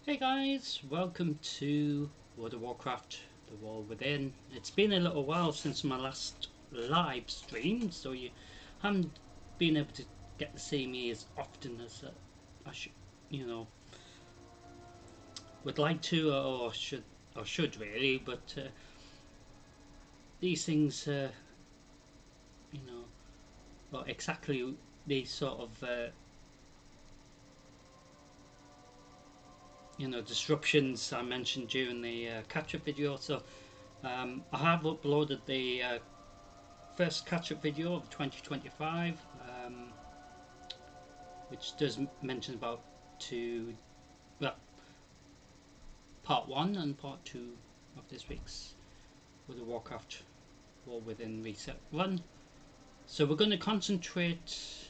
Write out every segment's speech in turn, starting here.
Hey guys, welcome to World of Warcraft, The World Within. It's been a little while since my last live stream, so you haven't been able to get to see me as often as I should, you know, would like to, or should really, but these things, you know, well, exactly these sort of, disruptions I mentioned during the catch-up video. So I have uploaded the first catch-up video of 2025, which does mention about two, well, part one and part two of this week's with the Warcraft War Within Reset run. So we're going to concentrate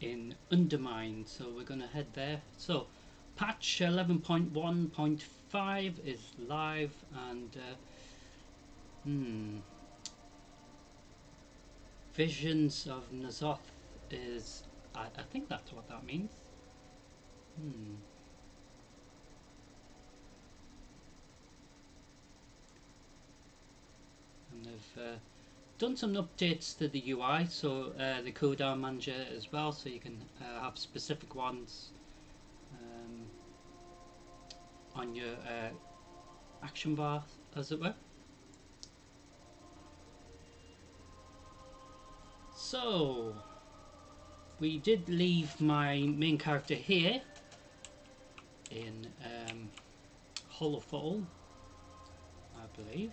in Undermine, so we're going to head there. So patch 11.1.5 is live, and Visions of Nazoth is, I think that's what that means. And they've done some updates to the UI, so the cooldown manager as well, so you can have specific ones on your action bar, as it were. So we did leave my main character here in Hollowfall, I believe.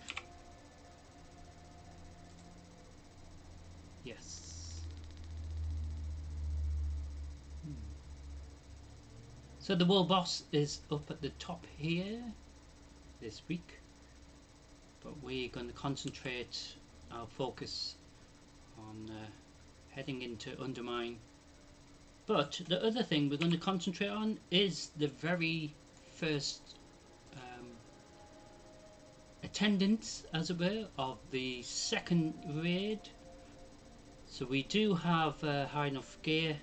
Yes. So the world boss is up at the top here this week, but we're going to concentrate our focus on heading into Undermine. But the other thing we're going to concentrate on is the very first attendance, as it were, of the second raid. So we do have high enough gear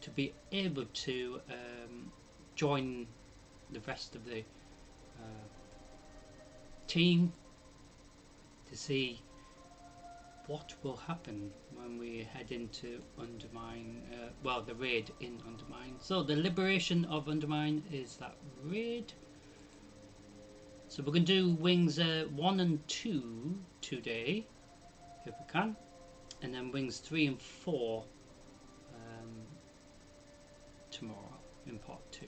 to be able to join the rest of the team to see what will happen when we head into Undermine, well, the raid in Undermine. So the liberation of Undermine is that raid. So we're going to do wings 1 and 2 today, if we can, and then wings 3 and 4 tomorrow in part 2.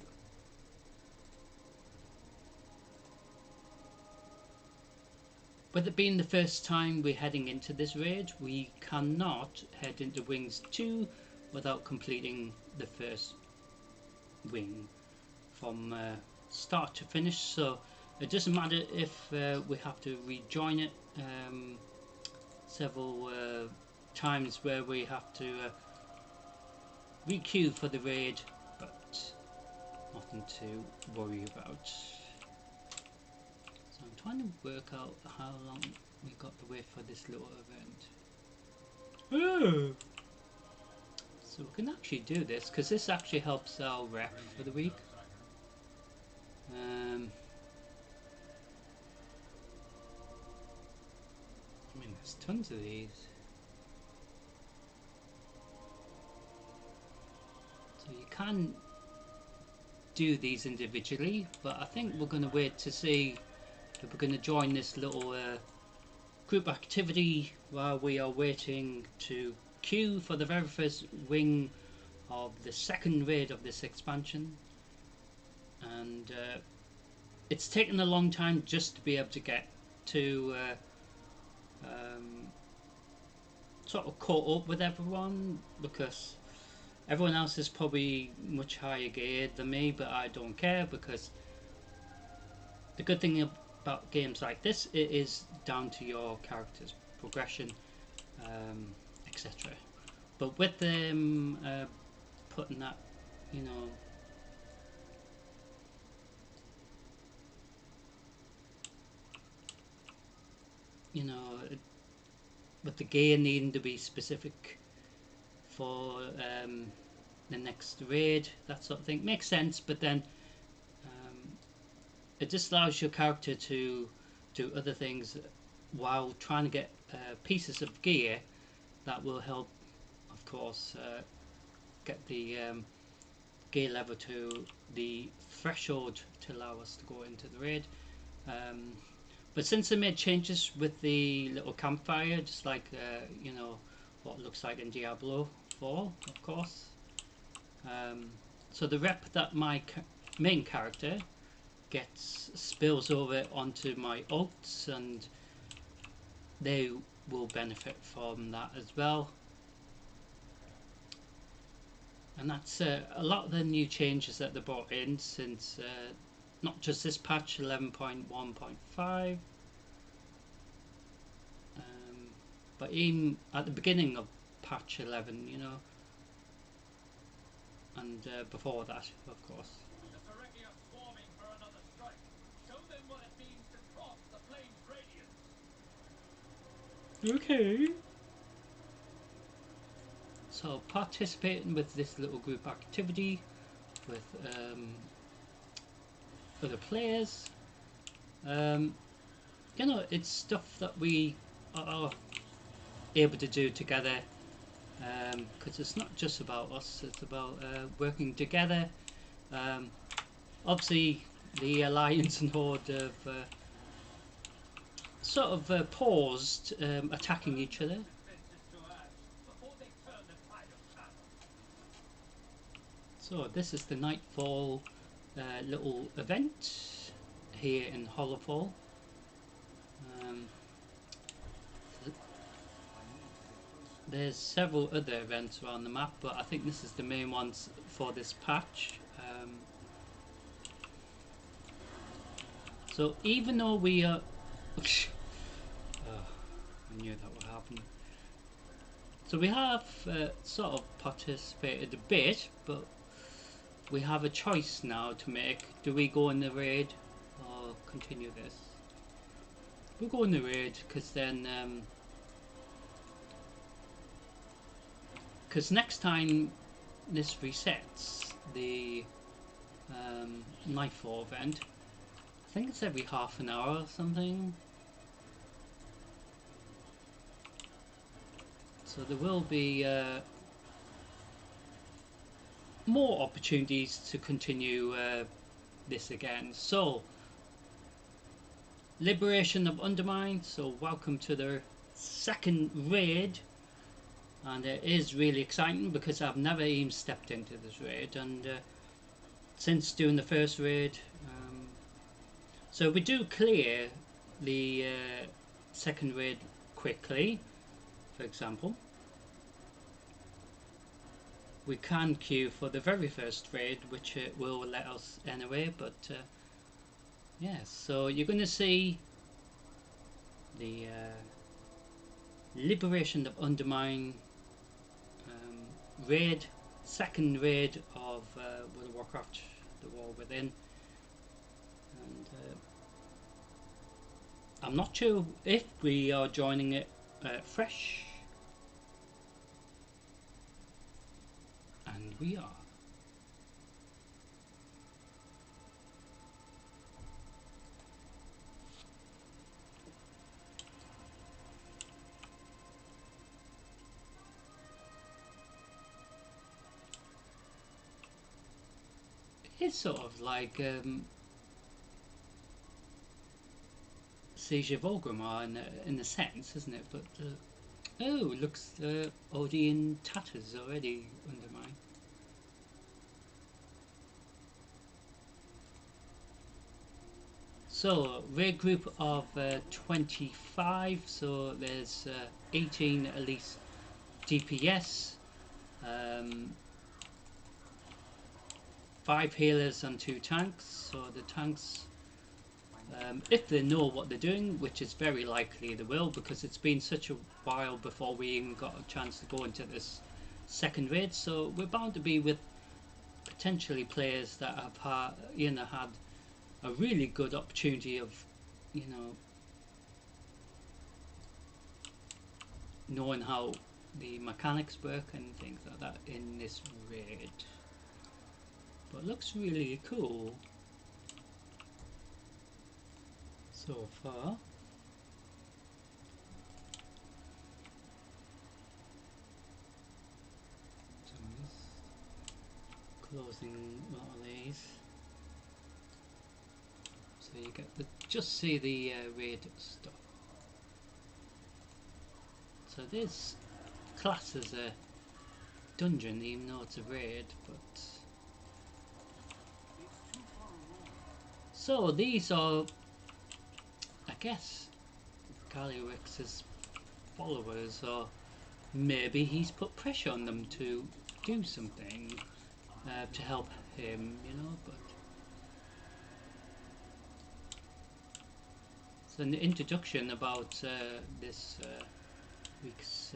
With it being the first time we're heading into this raid, we cannot head into wings 2 without completing the first wing from start to finish. So it doesn't matter if we have to rejoin it several times, where we have to re-queue for the raid, but nothing to worry about. So I'm trying to work out how long we got to wait for this little event. So we can actually do this, because this actually helps our rep for the week. I mean, there's tons of these. So you can do these individually, but I think we're going to wait to see if we're going to join this little group activity while we are waiting to queue for the very first wing of the second raid of this expansion. And it's taken a long time just to be able to get to sort of caught up with everyone, because everyone else is probably much higher geared than me, but I don't care, because the good thing about games like this, it is down to your character's progression, etc. But with them putting that, you know, with the gear needing to be specific for the next raid, that sort of thing. Makes sense, but then it just allows your character to do other things while trying to get pieces of gear that will help, of course, get the gear level to the threshold to allow us to go into the raid. But since they made changes with the little campfire, just like you know, what it looks like in Diablo 4, of course. So the rep that my main character gets spills over onto my ults, and they will benefit from that as well. And that's a lot of the new changes that they brought in since not just this patch 11.1.5, but even at the beginning of patch 11, you know, and before that, of course. Okay. So participating with this little group activity with other players, you know, it's stuff that we are able to do together, because it's not just about us, it's about working together. Obviously the Alliance and Horde have sort of paused attacking each other. So this is the Nightfall little event here in Hollowfall. There's several other events around the map, but I think this is the main ones for this patch. So even though we are oh, I knew that would happen. So we have sort of participated a bit, but we have a choice now to make. Do we go in the raid or continue this? We'll go in the raid, because then because next time this resets the Nightfall event, I think it's every half an hour or something. So there will be more opportunities to continue this again. So, Liberation of Undermine. So welcome to the second raid, and it is really exciting because I've never even stepped into this raid, and since doing the first raid, so we do clear the second raid quickly. For example, we can queue for the very first raid, which it will let us anyway, but yeah, so you're going to see the Liberation of Undermine raid, second raid of World of Warcraft, the War Within, and I'm not sure if we are joining it fresh, and we are. It's sort of like Siege of Orgrimmar in a sense, isn't it? But oh, it looks already in tatters already, Undermine. So raid group of 25. So there's 18 at least DPS, 5 healers and 2 tanks. So the tanks, if they know what they're doing, which is very likely they will, because it's been such a while before we even got a chance to go into this second raid, so we're bound to be with potentially players that have had, you know, had a really good opportunity of, you know, knowing how the mechanics work and things like that in this raid. But it looks really cool so far. So I'm just closing a lot of these. So you get the just see the raid stuff. So this class as a dungeon, even though it's a raid, but so these are, I guess, Gallywix's followers, or maybe he's put pressure on them to do something to help him, you know. But so an introduction about this week's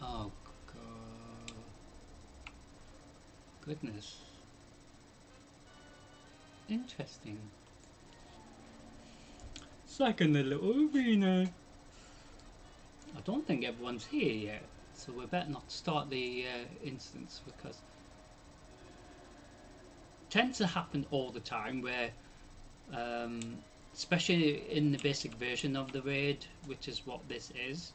oh god, goodness, interesting. It's like in the little arena. I don't think everyone's here yet, so we better not start the instance, because it tends to happen all the time where especially in the basic version of the raid, which is what this is,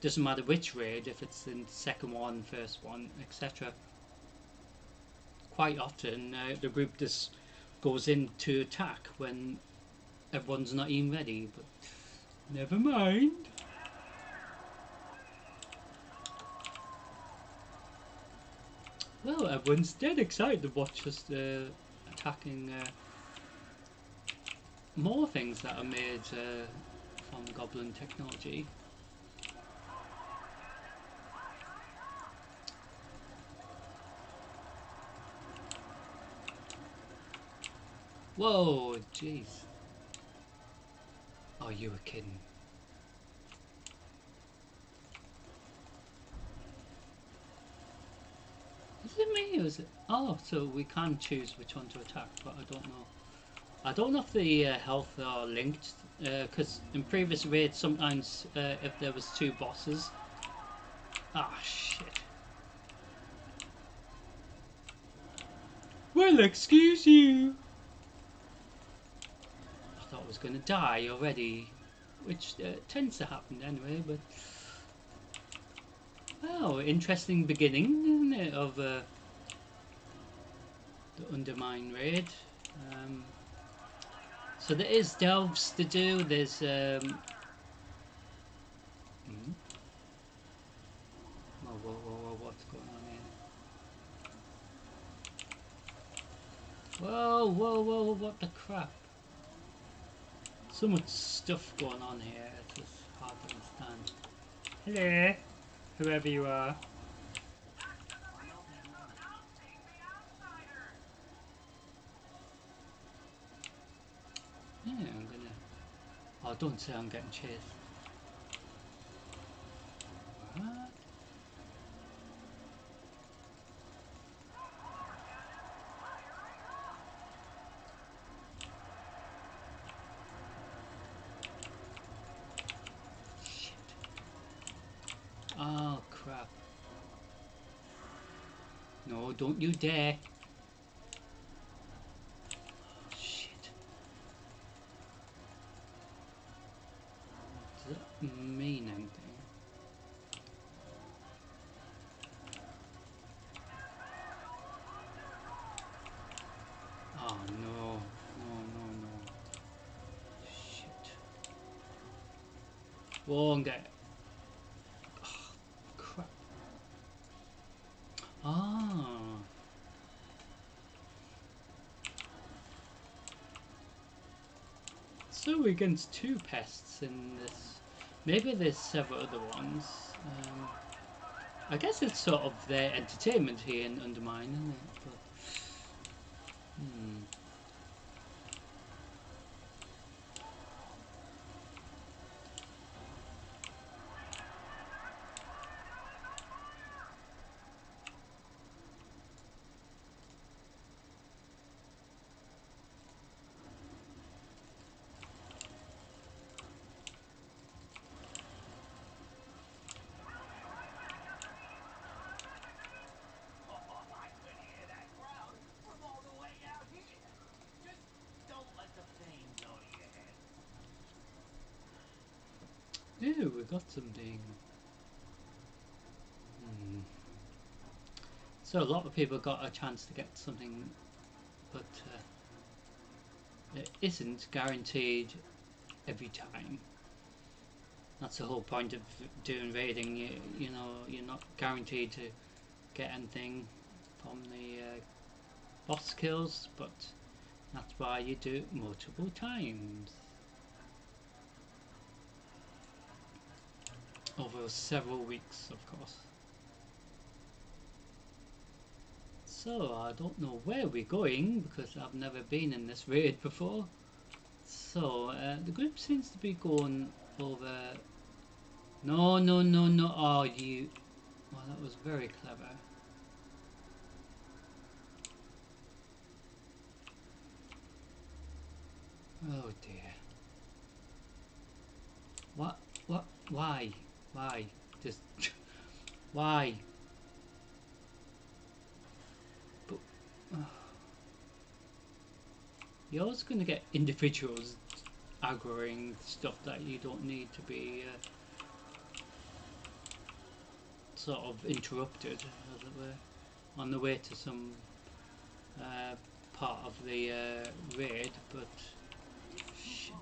doesn't matter which raid, if it's in the second one, first one, etc. Quite often the group just goes in to attack when everyone's not even ready, but never mind. Well, everyone's dead excited to watch us attacking more things that are made from Goblin technology. Whoa, jeez. Oh, you were kidding. Is it me or is it? Oh, so we can choose which one to attack, but I don't know. I don't know if the health are linked, because in previous raids sometimes if there was two bosses. Ah, shit. Well, excuse you. I thought I was going to die already, which tends to happen anyway, but... Oh, interesting beginning, isn't it, of the Undermine raid. So there is delves to do, there's... Whoa, what's going on here? Whoa, what the crap? So much stuff going on here, it's just hard to understand. Hello, whoever you are. Yeah, I'm gonna... Oh, don't say I'm getting chased. What? Shit. Oh, crap. No, don't you dare. Shit. Does that mean anything? Oh, no. No. Shit. Whoa, I'm getting... Oh, crap. Ah. So we're against two pests in this. Maybe there's several other ones. I guess it's sort of their entertainment here in Undermine, isn't it? But, Ooh, we got something. So a lot of people got a chance to get something, but it isn't guaranteed every time. That's the whole point of doing raiding. You know, you're not guaranteed to get anything from the boss kills, but that's why you do it multiple times over several weeks, of course. So I don't know where we're going because I've never been in this raid before. So the group seems to be going over. No, no, no, no. Oh, you. Well, that was very clever. Oh dear. What? What? Why? Why? Just. Why? But. You're always going to get individuals aggroing stuff that you don't need to be sort of interrupted, as it were, on the way to some part of the raid, but shit.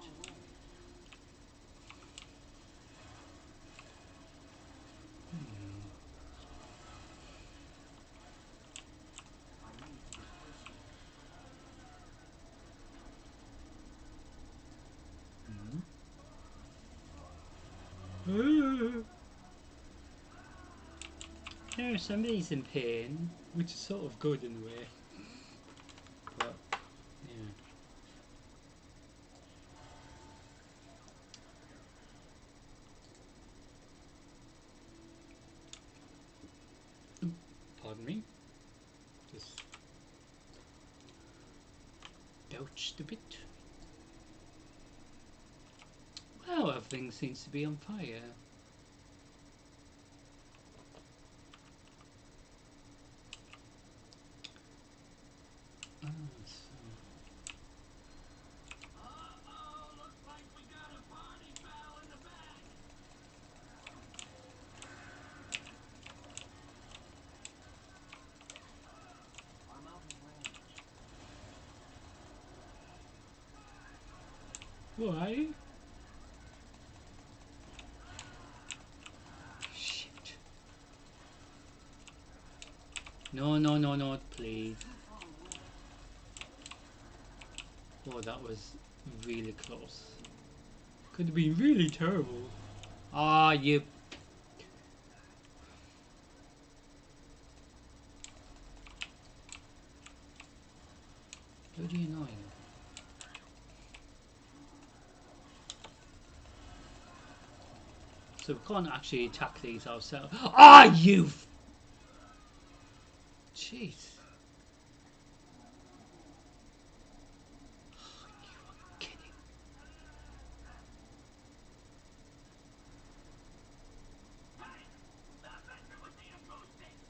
Yeah, somebody's in pain, which is sort of good in a way, but yeah. Pardon me. Just douched a bit. Well, everything seems to be on fire. Oh, so. Looks like we got a party foul in the back. I'm out of range. Why? Shit. No, no, no, no, please. Oh, that was really close. Could have been really terrible. Ah, you. Bloody annoying. So we can't actually attack these ourselves. Ah, you. Jeez. You are kidding. Hey, stop messing with the acoustics.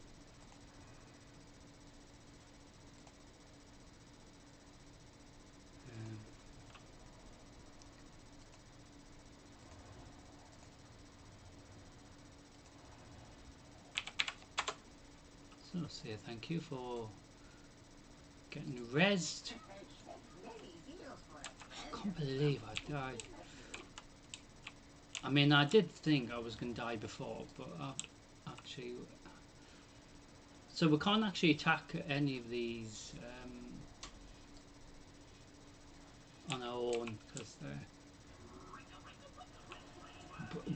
So say thank you for getting rezzed. I can't believe I died. I mean, I did think I was going to die before, but actually... So we can't actually attack any of these on our own, because they're...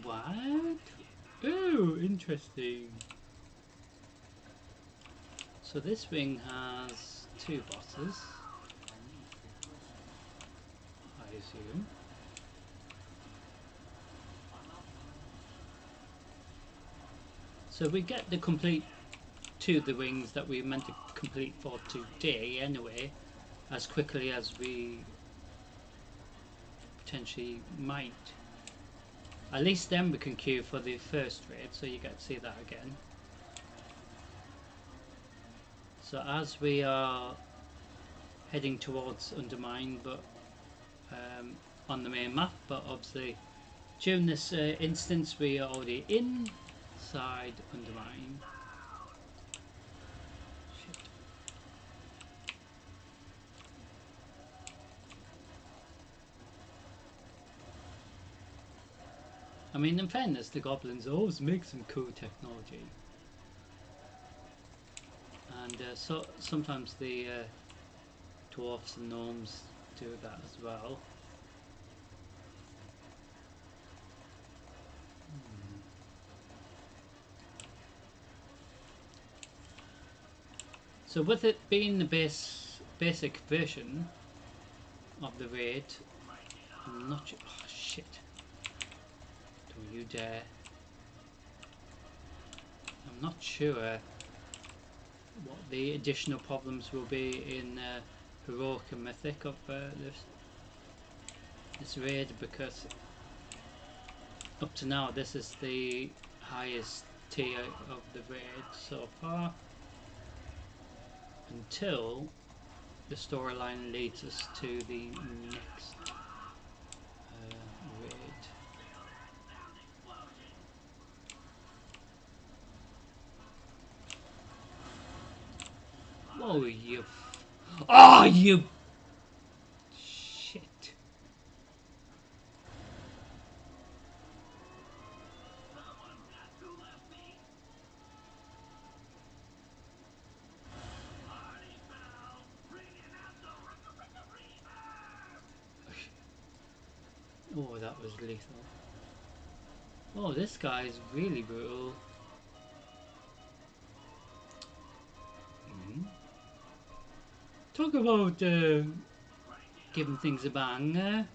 What? Ooh, interesting. So this wing has 2 bosses, I assume. So we get the complete 2 of the wings that we meant to complete for today anyway, as quickly as we potentially might. At least then we can queue for the first raid, so you get to see that again. So as we are heading towards Undermine, but on the main map, but obviously During this instance, we are already inside undermine. Shit. I mean, in fairness, the goblins always make some cool technology, and so sometimes the dwarfs and gnomes do that as well. So with it being the basic version of the raid, I'm not sure. Oh shit! Don't you dare! I'm not sure what the additional problems will be in heroic and mythic of this raid, because up to now this is the highest tier of the raid so far, until the storyline leads us to the next raid. Whoa, you! Oh, you! Shit! Oh, that was lethal. Oh, this guy is really brutal. Talk about giving things a bang.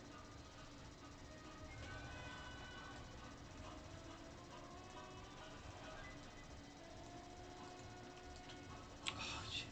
Oh, shit.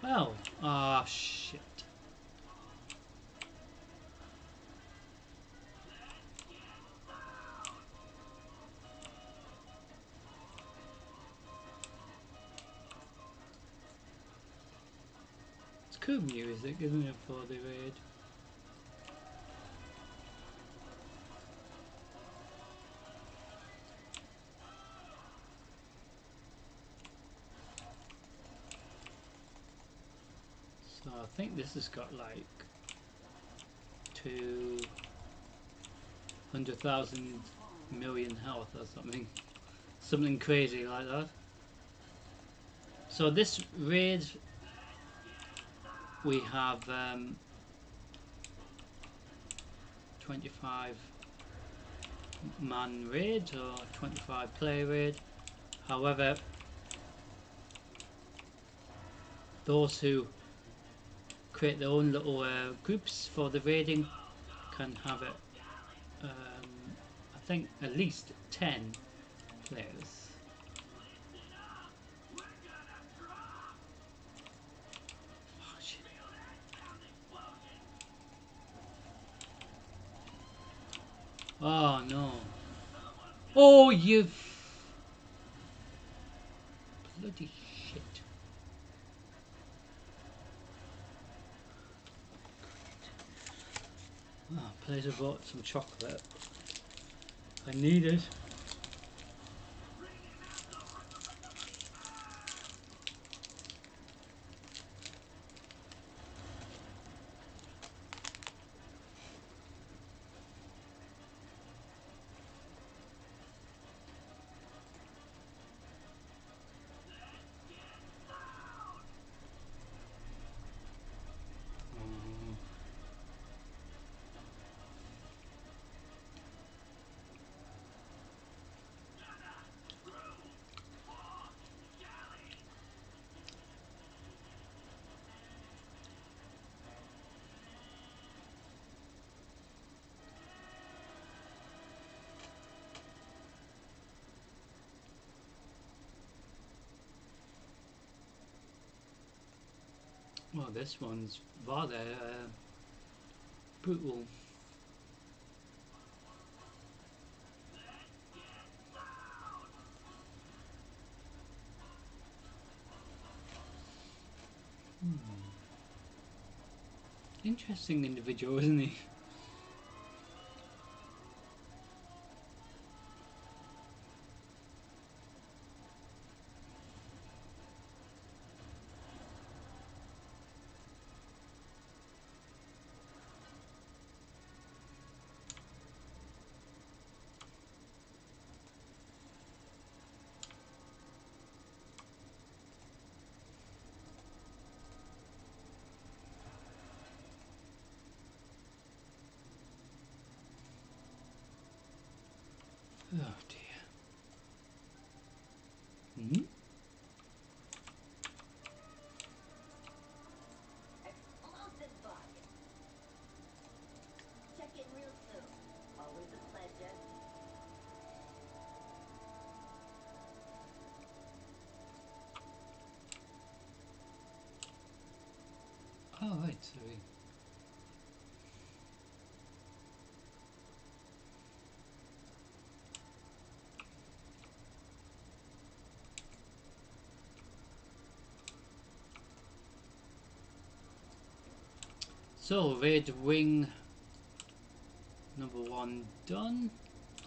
Well, ah, shit. It's cool music, isn't it, for the raid? So I think this has got like 200,000 million health or something crazy like that. So this raid, we have 25 man raid or 25 player raid. However, those who create their own little groups for the raiding can have it, I think, at least 10 players. Oh, shit. Oh no. Oh, you bloody shit. Oh, players have bought some chocolate. I need it. Well, this one's rather brutal. Interesting individual, isn't he? Oh dear. Hmm? Explosive bug. Check in real soon. Always a pleasure. Oh, right, sorry. So, Red Wing number 1 done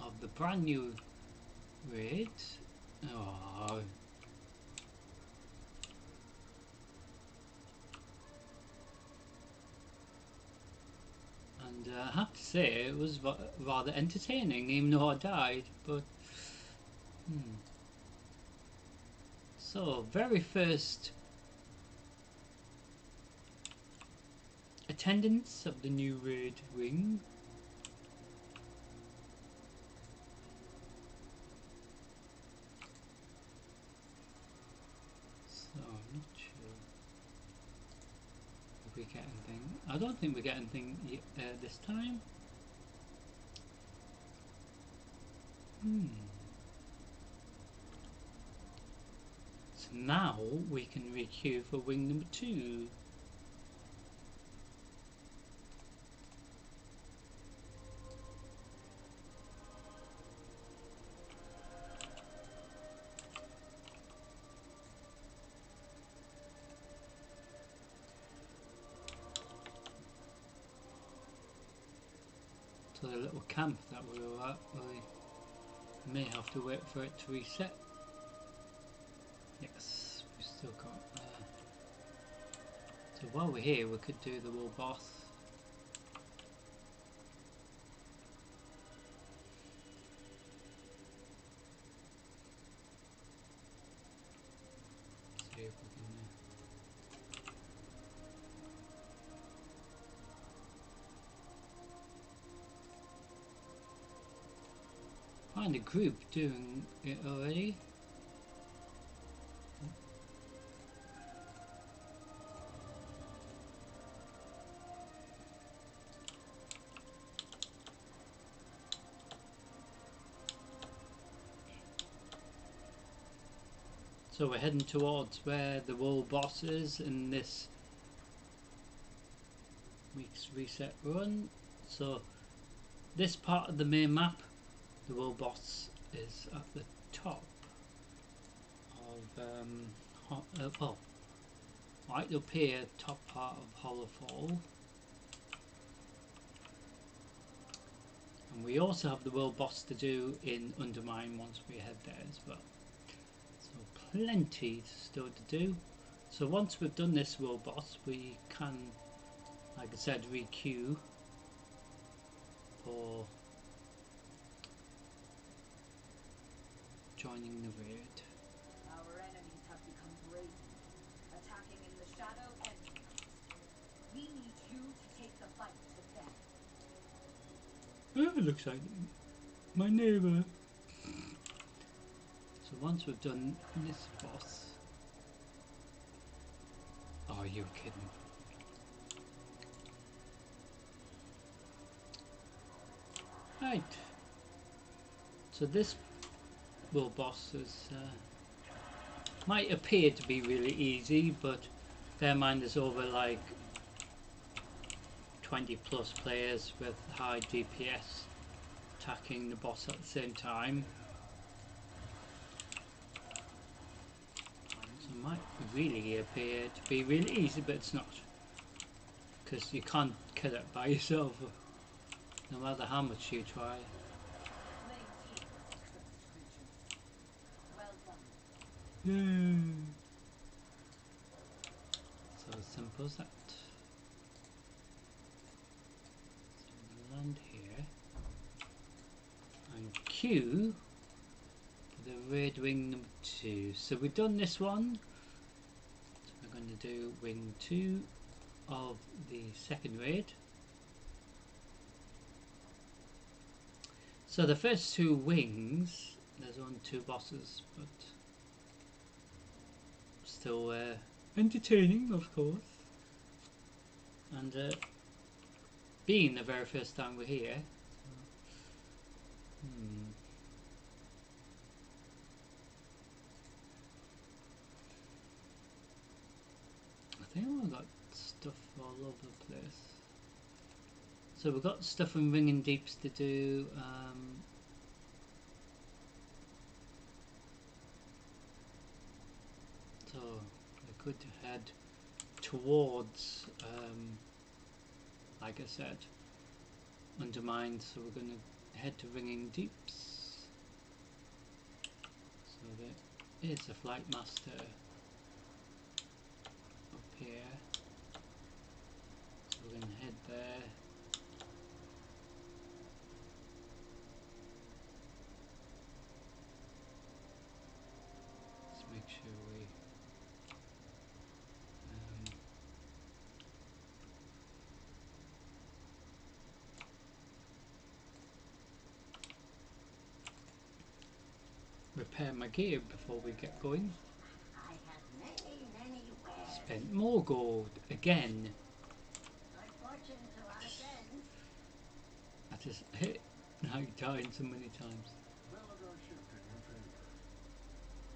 of the brand new raid. Oh, and I have to say it was rather entertaining, even though I died. But so, very first attendance of the new Red Wing. So, I'm not sure if we get anything. I don't think we get anything this time. So now we can requeue for wing number 2. To the little camp that we were at, we may have to wait for it to reset. Yes, we've still got. So while we're here, we could do the world boss. See if we can. Find a group doing it already. So we're heading towards where the world boss is in this week's reset run. So this part of the main map, the world boss is at the top of well, right up here, top part of Hollowfall. And we also have the world boss to do in Undermine once we head there as well. So plenty still to do. So once we've done this world boss, we can, like I said, requeue for joining the raid. Our enemies have become brazen, attacking in the shadow and in light. We need you to take the fight to them. Oh, it looks like my neighbour. So once we've done this boss, oh, you're kidding. Right. So this world boss is might appear to be really easy, but bear in mind there's over like 20 plus players with high DPS attacking the boss at the same time. So it might really appear to be really easy, but it's not, because you can't kill it by yourself no matter how much you try. Well done. Yay! So simple as that. So I'm gonna land here and Q for the raid wing number 2. So we've done this one. So we're going to do wing 2 of the second raid. So the first 2 wings, there's only 2 bosses, but still entertaining, of course. And being the very first time we're here, I think we've got stuff all over the place. So we've got stuff in Ringing Deeps to do. So we could head towards, like I said, Undermined. So we're going to head to Ringing Deeps. So there is a Flight Master up here. So we're going to head there. Let's make sure we repair my gear before we get going. I have many wares. Spent more gold again. Good fortune to our friends. I just hit like dying so many times.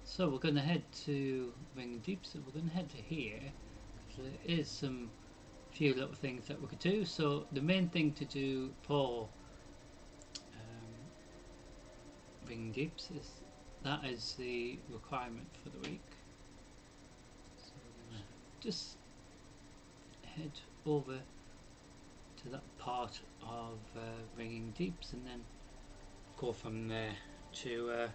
So we're going to head to Ring Deep. So we're going to head to here. There is some few little things that we could do. So the main thing to do for Ring Deeps is that is the requirement for the week. So we're going to just head over to that part of Ringing Deeps and then go from there to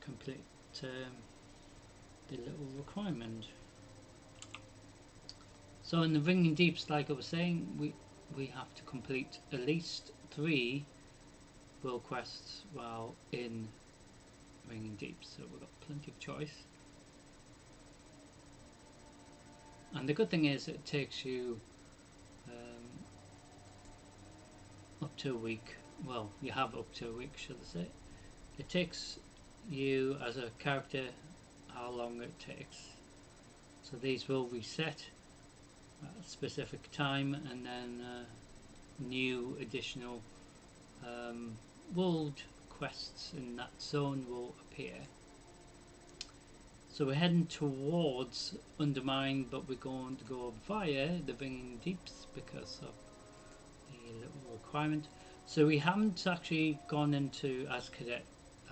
complete the little requirement. So in the Ringing Deeps, like I was saying, we have to complete at least 3 world quests while in Ringing Deeps, so we've got plenty of choice. And the good thing is it takes you up to a week. Well, you have up to a week, should I say. It takes you as a character how long it takes. So these will reset at a specific time, and then new additional world quests in that zone will appear. So we're heading towards Undermine, but we're going to go via the Ringing Deeps because of the little requirement. So we haven't actually gone into as cadet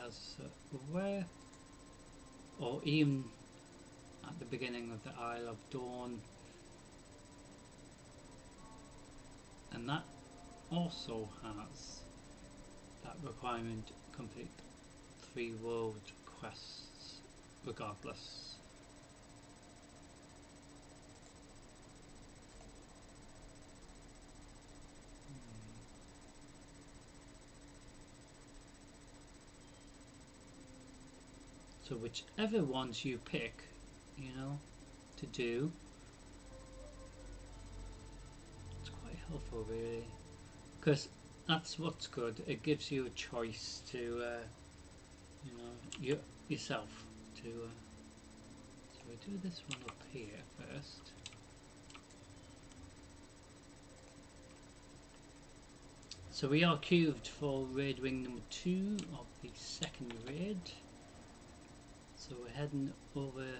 as we were, or even at the beginning of the Isle of Dawn, and that also has that requirement: complete 3 world quests regardless. So whichever ones you pick, you know, to do, it's quite helpful really, because that's what's good. It gives you a choice to, you know, yourself to. So we do this one up here first. So we are queued for raid wing number 2 of the second raid. So So we're heading over to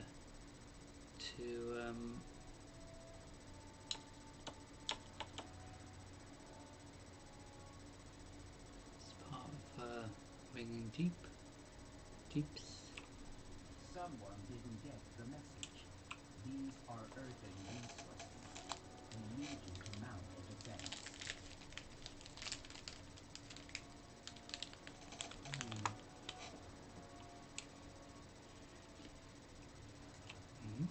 it's part of Ringing Deeps. Someone didn't get the message. These are earthen resources. We need you to mount a defense. Mhm.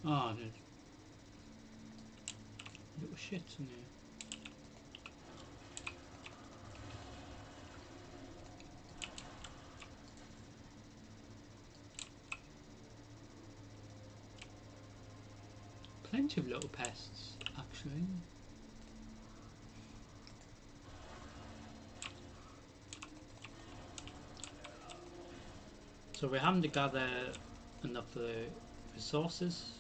Oh, there's little shits in there. Plenty of little pests, actually. So we're having to gather enough resources,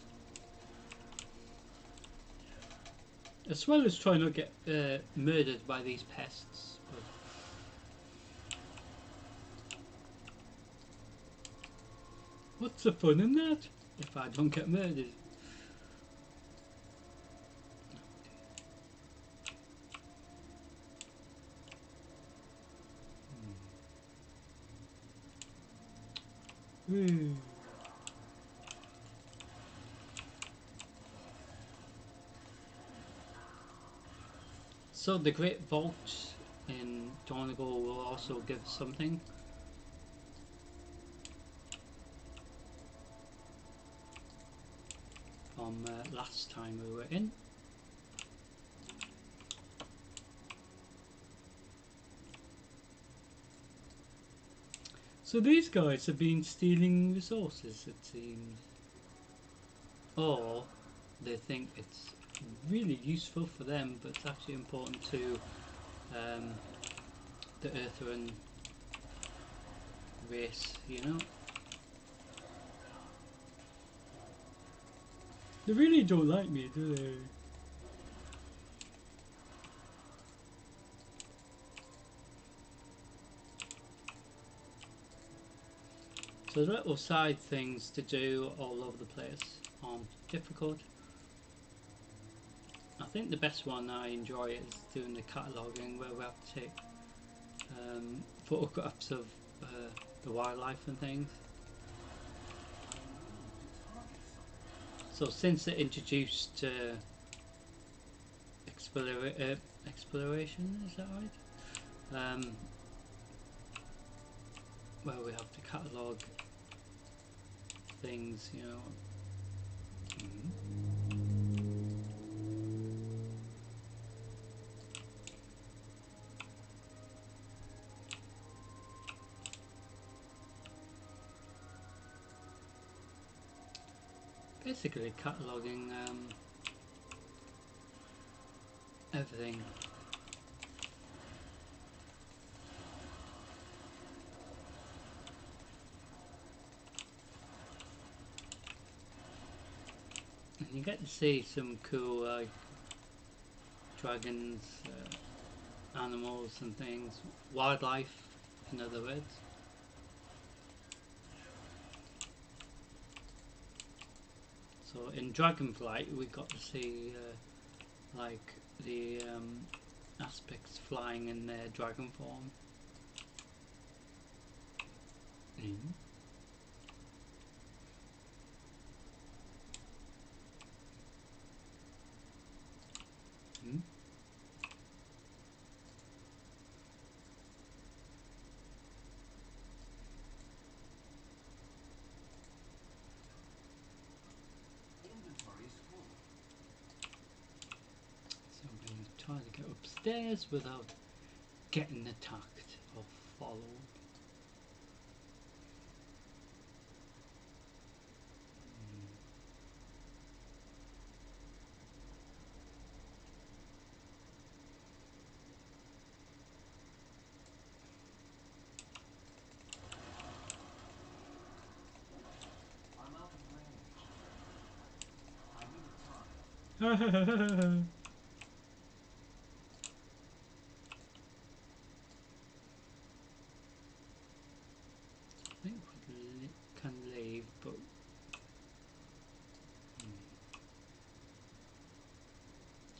as well as trying not to get murdered by these pests. But what's the fun in that if I don't get murdered? So the Great Vault in Donegal will also give something. From last time we were in. So these guys have been stealing resources, it seems. Or they think it's really useful for them, but it's actually important to the Earthen race, you know? They really don't like me, do they? So the little side things to do all over the place aren't difficult. I think the best one I enjoy is doing the cataloguing, where we have to take photographs of the wildlife and things. So since they introduced exploration, is that right? Where we have to catalogue things, you know. Basically cataloguing everything. And you get to see some cool like dragons, animals and things, wildlife in other words. So in Dragonflight we got to see like the aspects flying in their dragon form. Inventory is full. So I'm going to try to get upstairs without getting attacked or followed. I think we can leave, but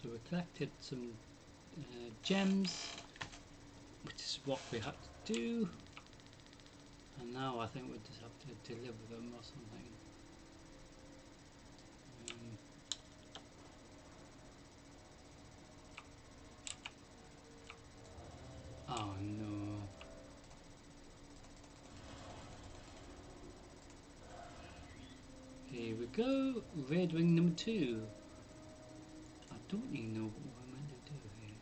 so we collected some gems, which is what we had to do, and now I think we just have to deliver them or something. Oh no. Here we go, raid wing number 2. I don't even know what we're meant to do here.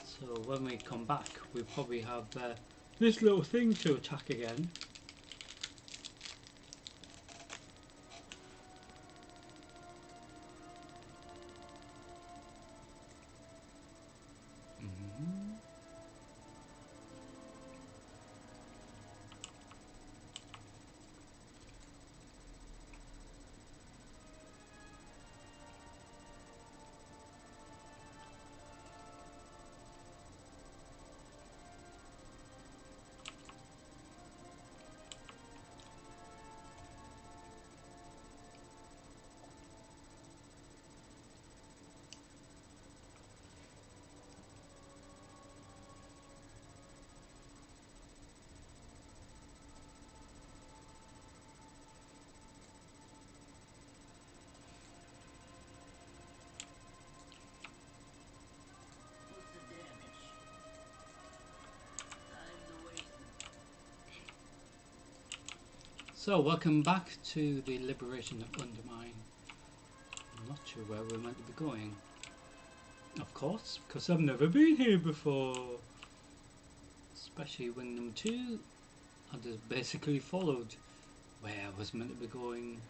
So when we come back, we probably have this little thing to attack again. What's the damage? I'm the wasting. So welcome back to the liberation of Undermine. I'm not sure where we're meant to be going. Of course, because I've never been here before. Especially wing number 2. I just basically followed where I was meant to be going.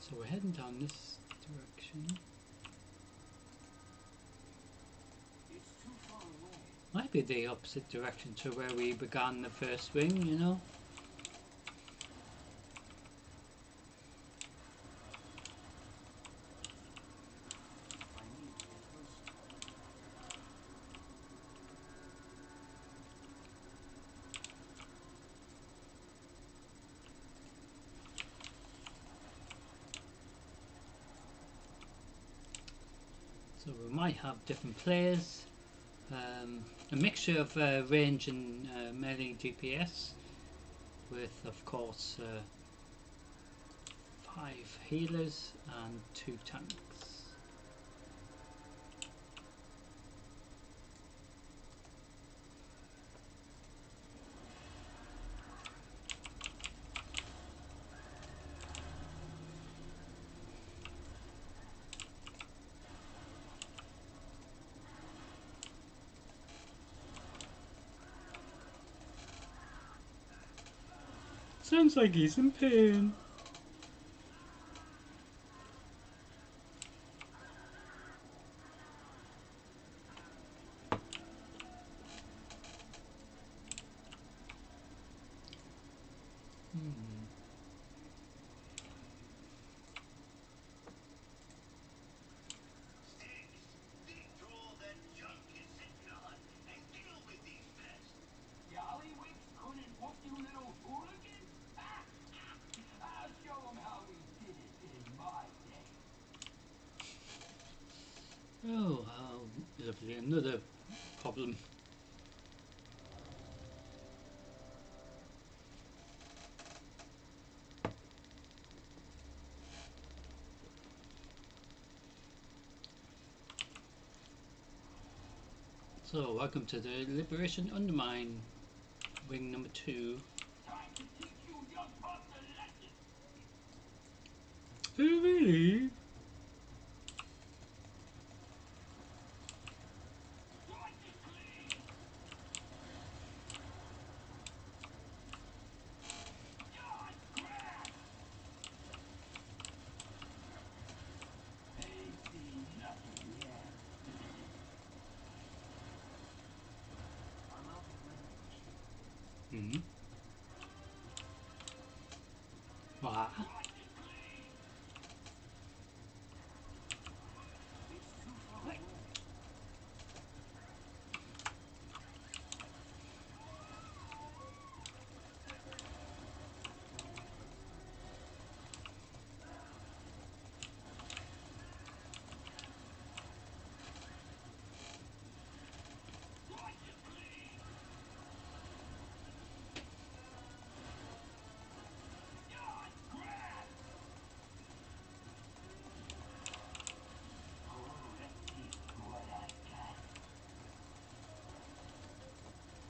So we're heading down this direction. It's too far away. Might be the opposite direction to where we began the first wing, you know? I need to get closer. So we might have different players. A mixture of range and melee DPS with, of course, 5 healers and 2 tanks. Sounds like he's in pain. Dig through all that junk you're sitting on and deal with these pests. Gollywicks couldn't whoop you little hooligans? I'll show them how we did it in my day. Oh, lovely. Another problem. So, welcome to the Liberation Undermine, wing number 2. Time to teach you young pups a lesson. Oh, really? Wipe it clean. Dodge grass.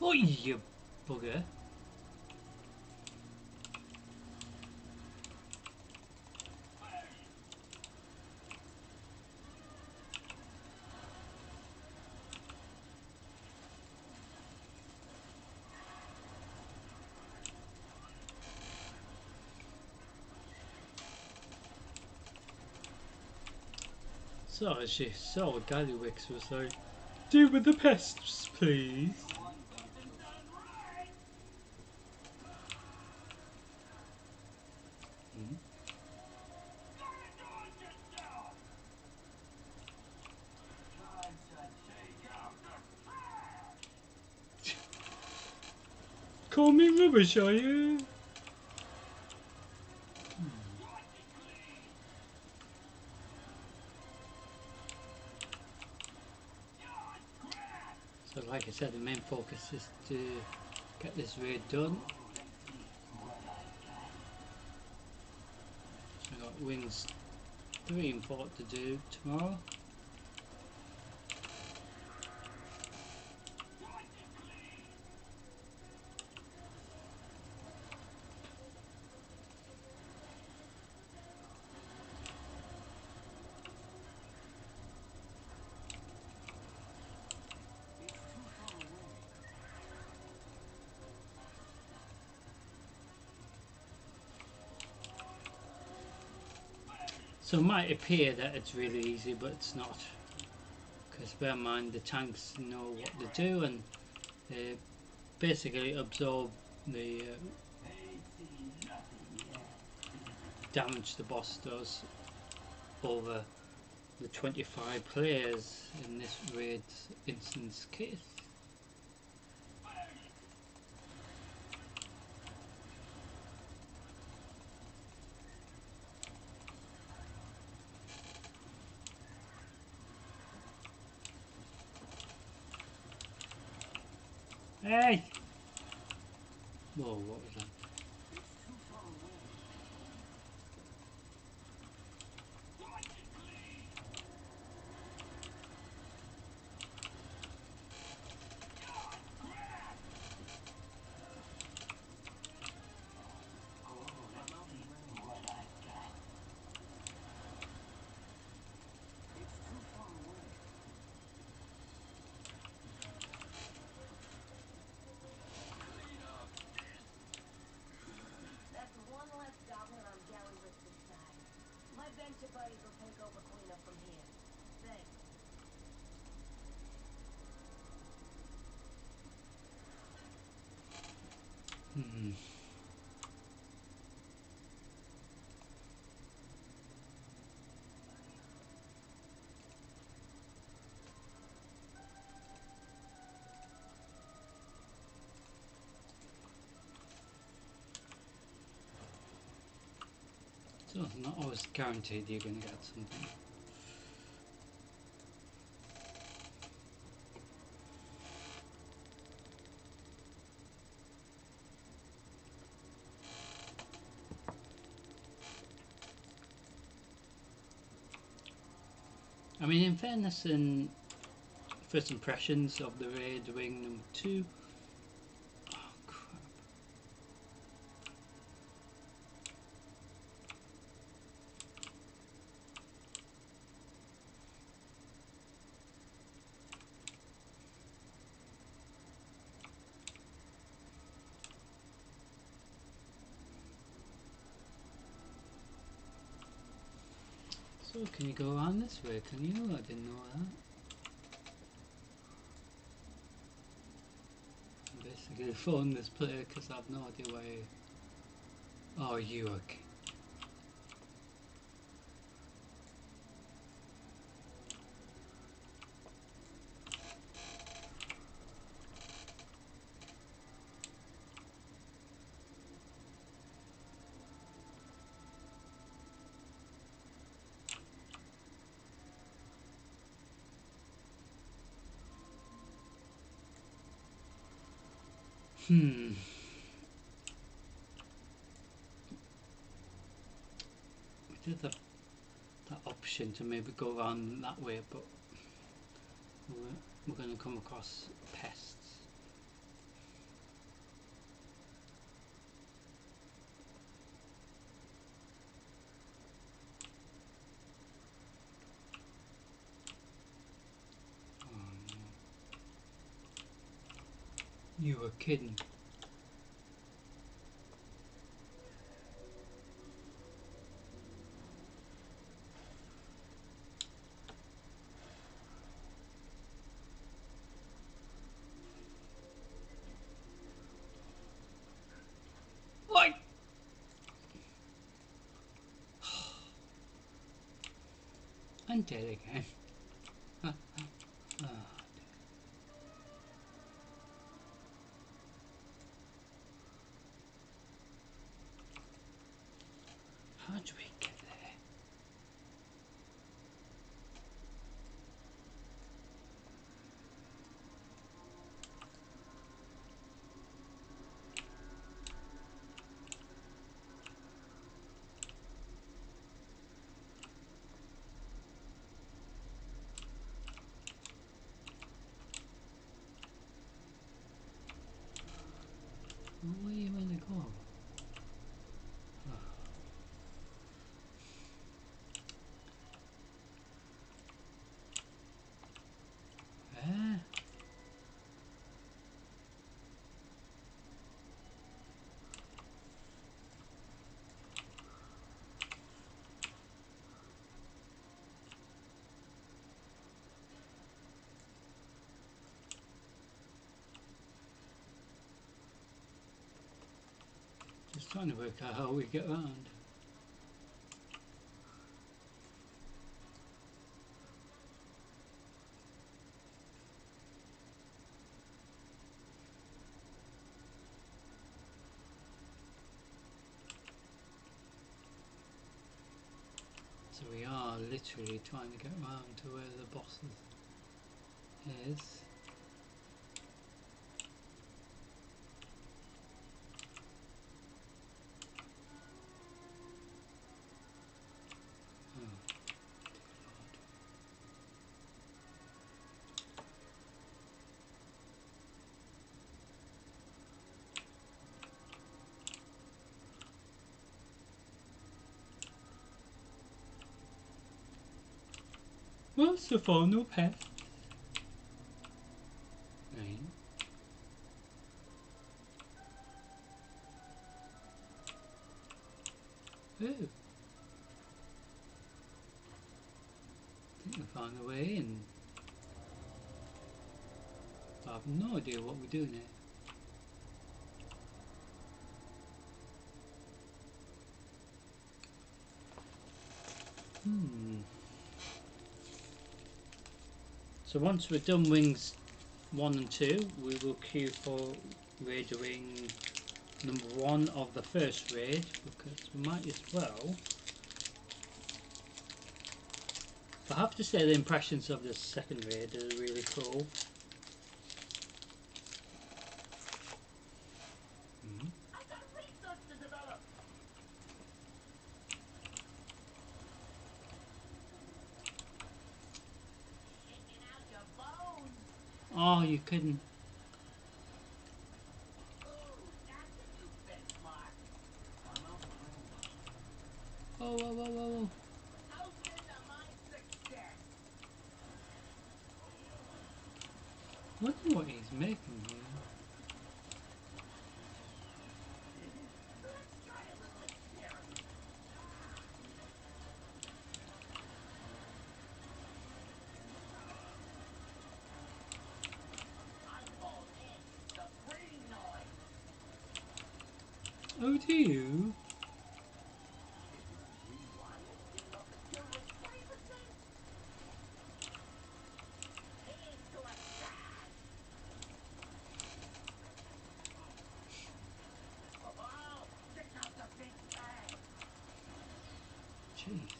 Oh, you bugger. So as she saw Gallywix was like, deal with the pests, please. Want something done right? Hmm. Gotta do it yourself. Time to take out the trash. Call me rubbish, are you? Wash it clean. Just grass. So like I said, the main focus is to get this raid done. Let's see what I got. I got wings 3 and 4 to do tomorrow. Wash it clean. It's too far away. So it might appear that it's really easy, but it's not. Because bear in mind the tanks know what to do and they basically absorb the Ain't seen nothing yet. damage the boss does over the 25 players in this raid instance case. Hey! Whoa, what was that? It's too far away. Wash it clean. Just grass. Oh, let's see what I got. It's too far away. Clean up this. That's one less goblin on Gallywix's side. My venture buddies will take over cleanup from here. Thanks. Hmm. So it's not always guaranteed you're going to get something. I mean, in fairness, in first impressions of the raid wing number 2. Oh crap. So can you go around this way? Can you? I didn't know that. I'm basically phoning this player because I have no idea where you... Oh, you okay. Hmm. We did have that option to maybe go around that way, but we're going to come across pests. You were kidding. Like. I'm dead again. Oh, how do we get there? Where you wanna go? Where? Just trying to work out how we get around. So we are literally trying to get around to where the boss is. Oh, what's the final path? Right. Oh, I think I found a way in. I have no idea what we're doing here. So once we're done wings 1 and 2, we will queue for raiding number 1 of the first raid, because we might as well. I have to say the impressions of the second raid are really cool. I got research to develop. Shaking out your bones. Oh, you couldn't. Ooh, that's a new benchmark. I'm out of range. Oh, whoa, whoa, whoa, whoa. Toasting to my success. Wonder what he's making here. Let's try a little experiment. I call this the breeding noise. Oh, do you? Isn't rewired getting up the kill rate 20%? Here's to a sad. Oh, check out the big bang. Jeez.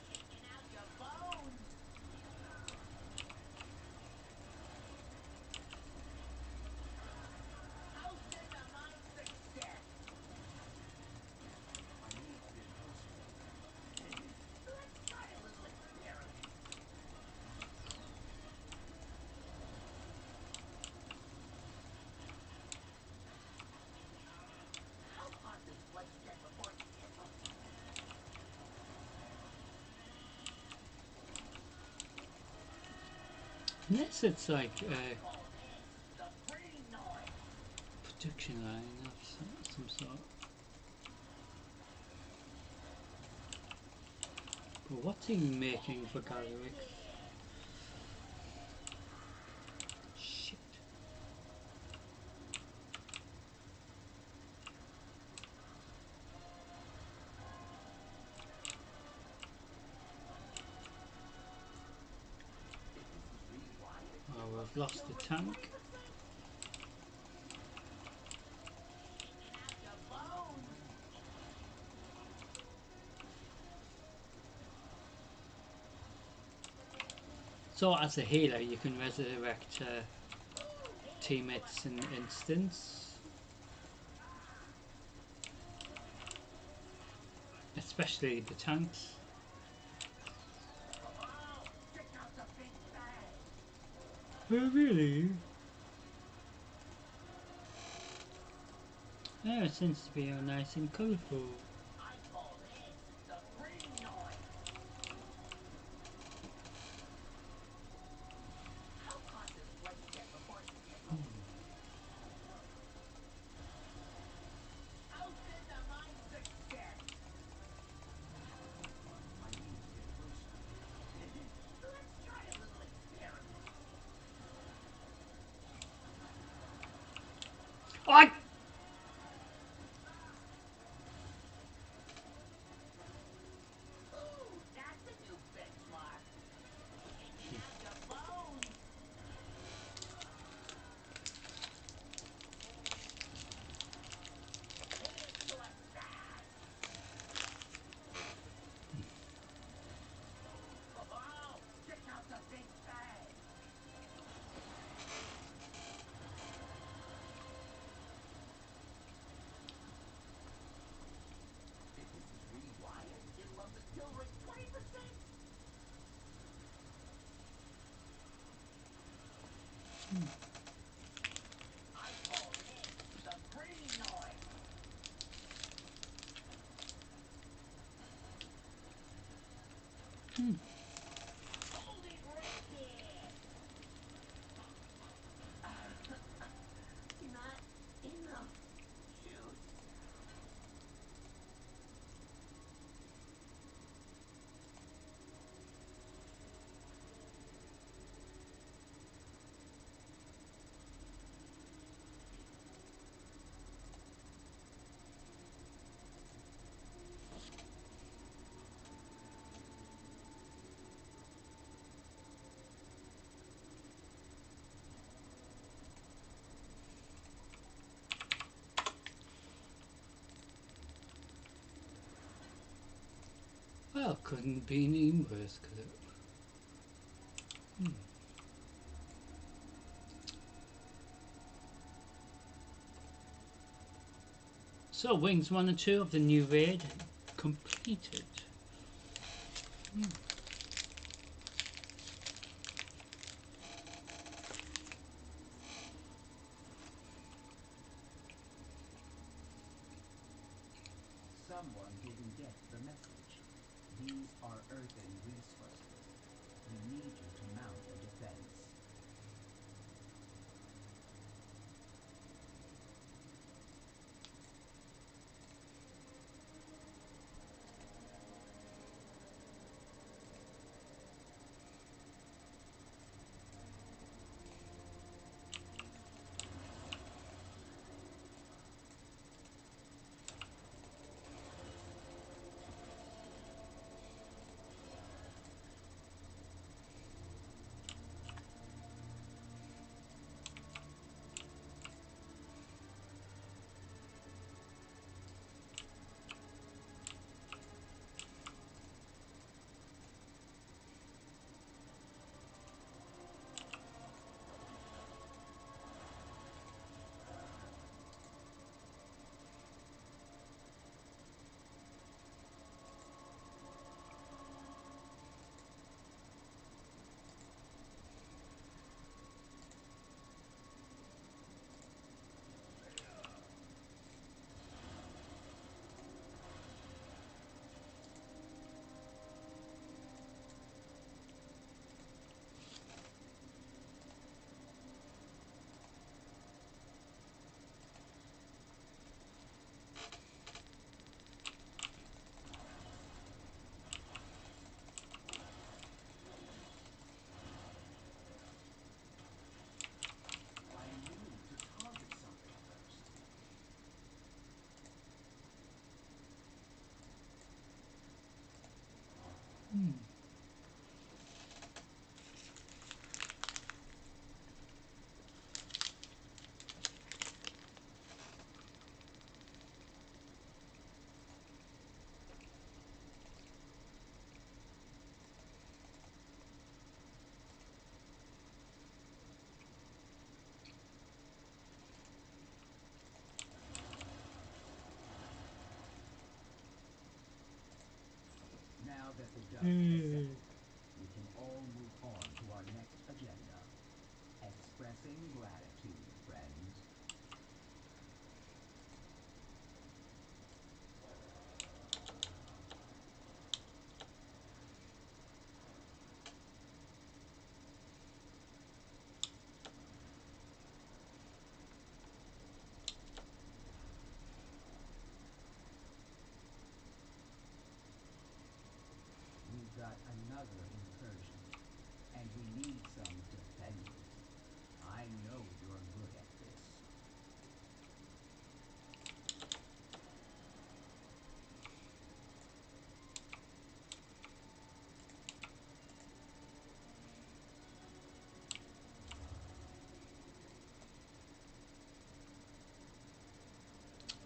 Shaking out your bones. Toasting to my success. I need to get closer. Let's try a little experiment. Unless it's like a Call this the green noise. production line of some sort. But what's he making for Galeric? Shit. Oh, we've lost the tank. So as a healer you can resurrect teammates in instance. Especially the tanks. Oh really? Oh, it seems to be all nice and colourful. I call this the green noise. How cautious one you get before you tickle? How did the mine success? I need to get closer. Let's try a little experiment. I Ooh, that's a new benchmark. You can have your bones. Here's to a snack. Oh, check out the big bag. If this is rewired, it'll up the kill rate 20%. I call this the green noise. Hold it right there. Not enough juice. well, couldn't be any worse, could it? So wings 1 and 2 of the new raid completed. Someone didn't get the message. These are earthen resources. We need you to mount a defense.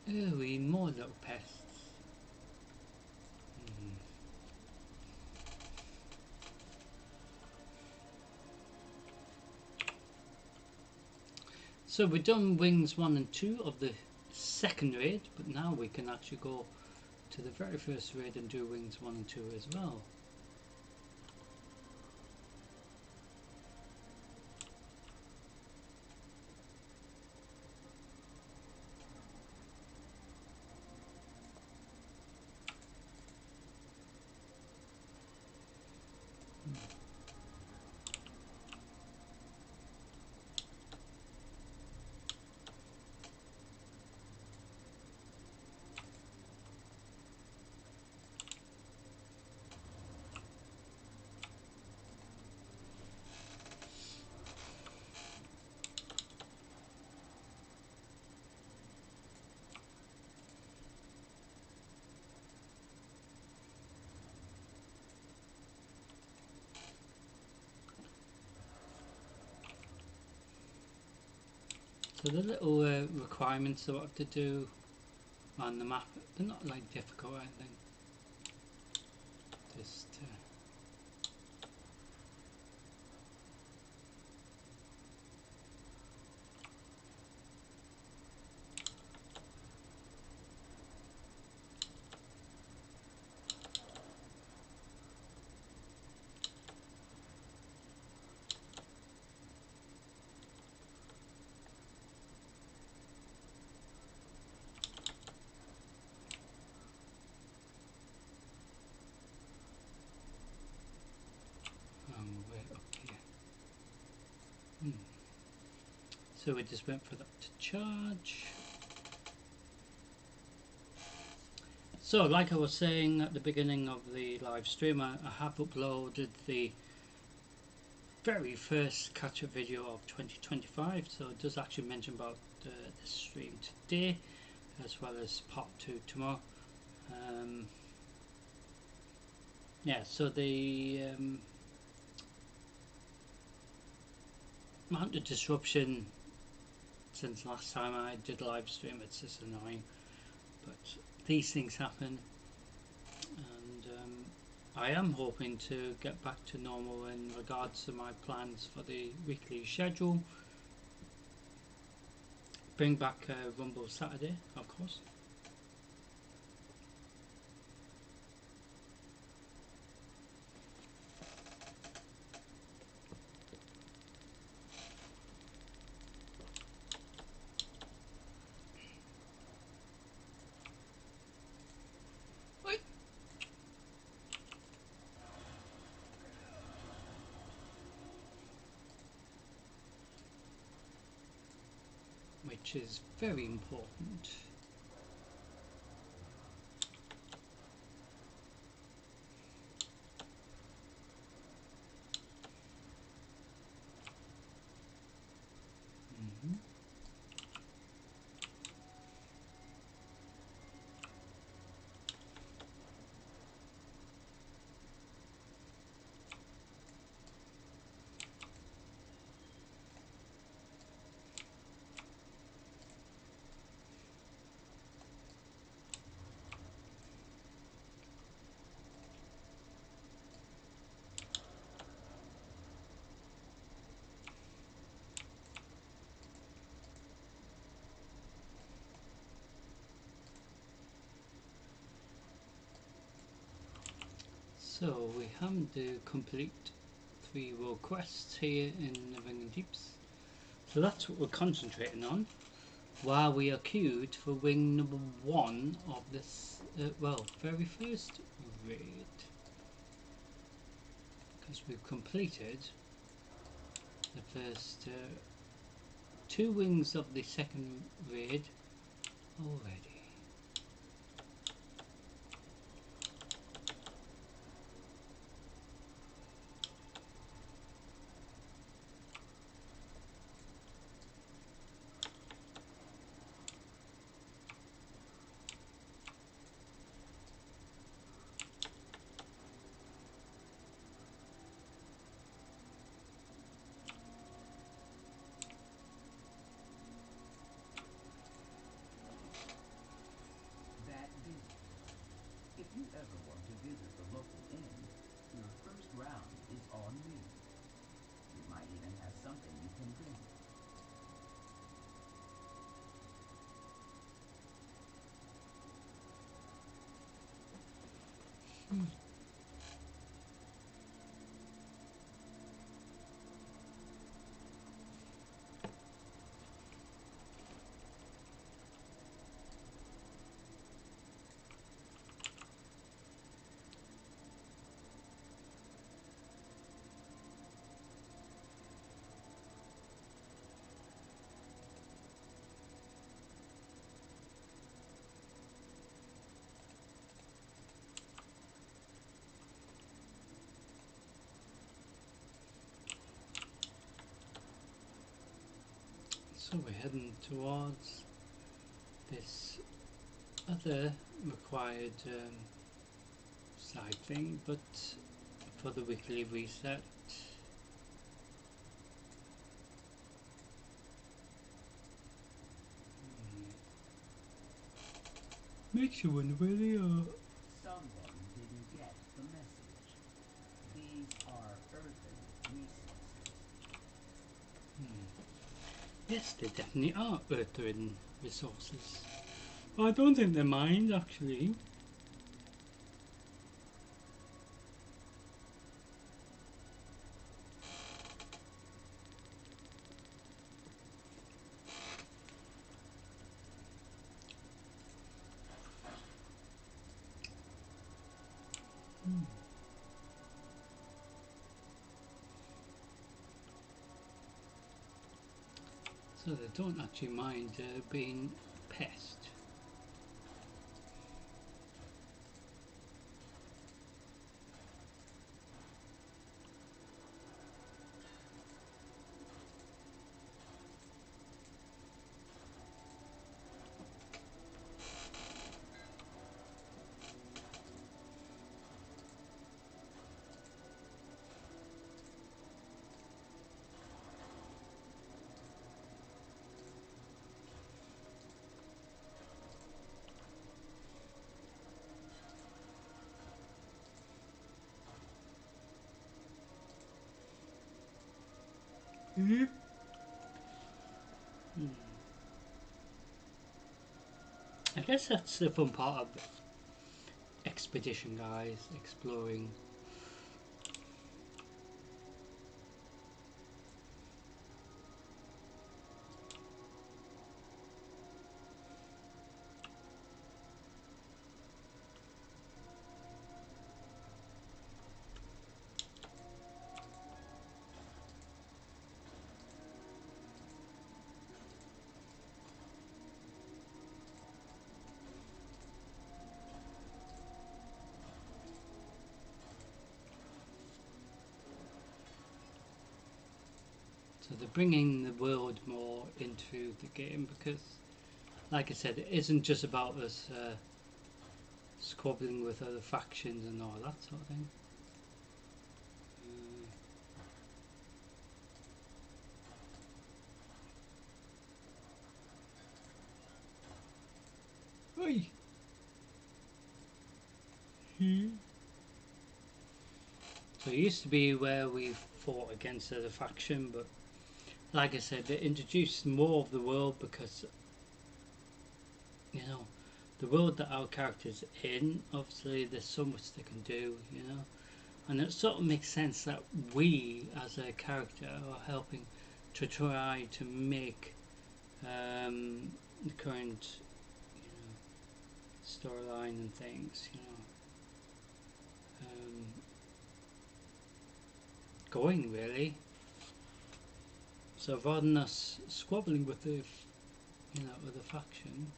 Ooh, more little pests. So we've done wings 1 and 2 of the second raid, but now we can actually go to the very first raid and do wings 1 and 2 as well. So the little requirements that I have to do on the map, they're not like difficult or anything. Just way up here. So we just went for that to charge. So like I was saying at the beginning of the live stream, I have uploaded the very first catch-up video of 2025, so it does actually mention about the stream today as well as part 2 tomorrow. Yeah, so the amount of disruption since last time I did a live stream, it's just annoying, but these things happen, and I am hoping to get back to normal in regards to my plans for the weekly schedule. Bring back Rumble Saturday, of course. Which is very important. So we have to complete 3 world quests here in the Ring and Deeps. So that's what we're concentrating on while we are queued for wing number 1 of this, well, very first raid. Because we've completed the first 2 wings of the second raid already. So we're heading towards this other required side thing, but for the weekly reset. Makes you wonder where they are. Someone didn't get the message. These are earthen resources. Yes, they definitely are earth-driven resources. I don't think they're mines, actually. So they don't actually mind being pest. I guess that's the fun part of expedition, guys, exploring. So they're bringing the world more into the game because, like I said, it isn't just about us squabbling with other factions and all that sort of thing. Oi! So it used to be where we fought against the other faction, but like I said, they introduced more of the world because, you know, the world that our character's in, obviously there's so much they can do, you know, and it sort of makes sense that we as a character are helping to try to make the current, you know, storyline and things, you know, going really. So rather than us squabbling with the, you know, other faction.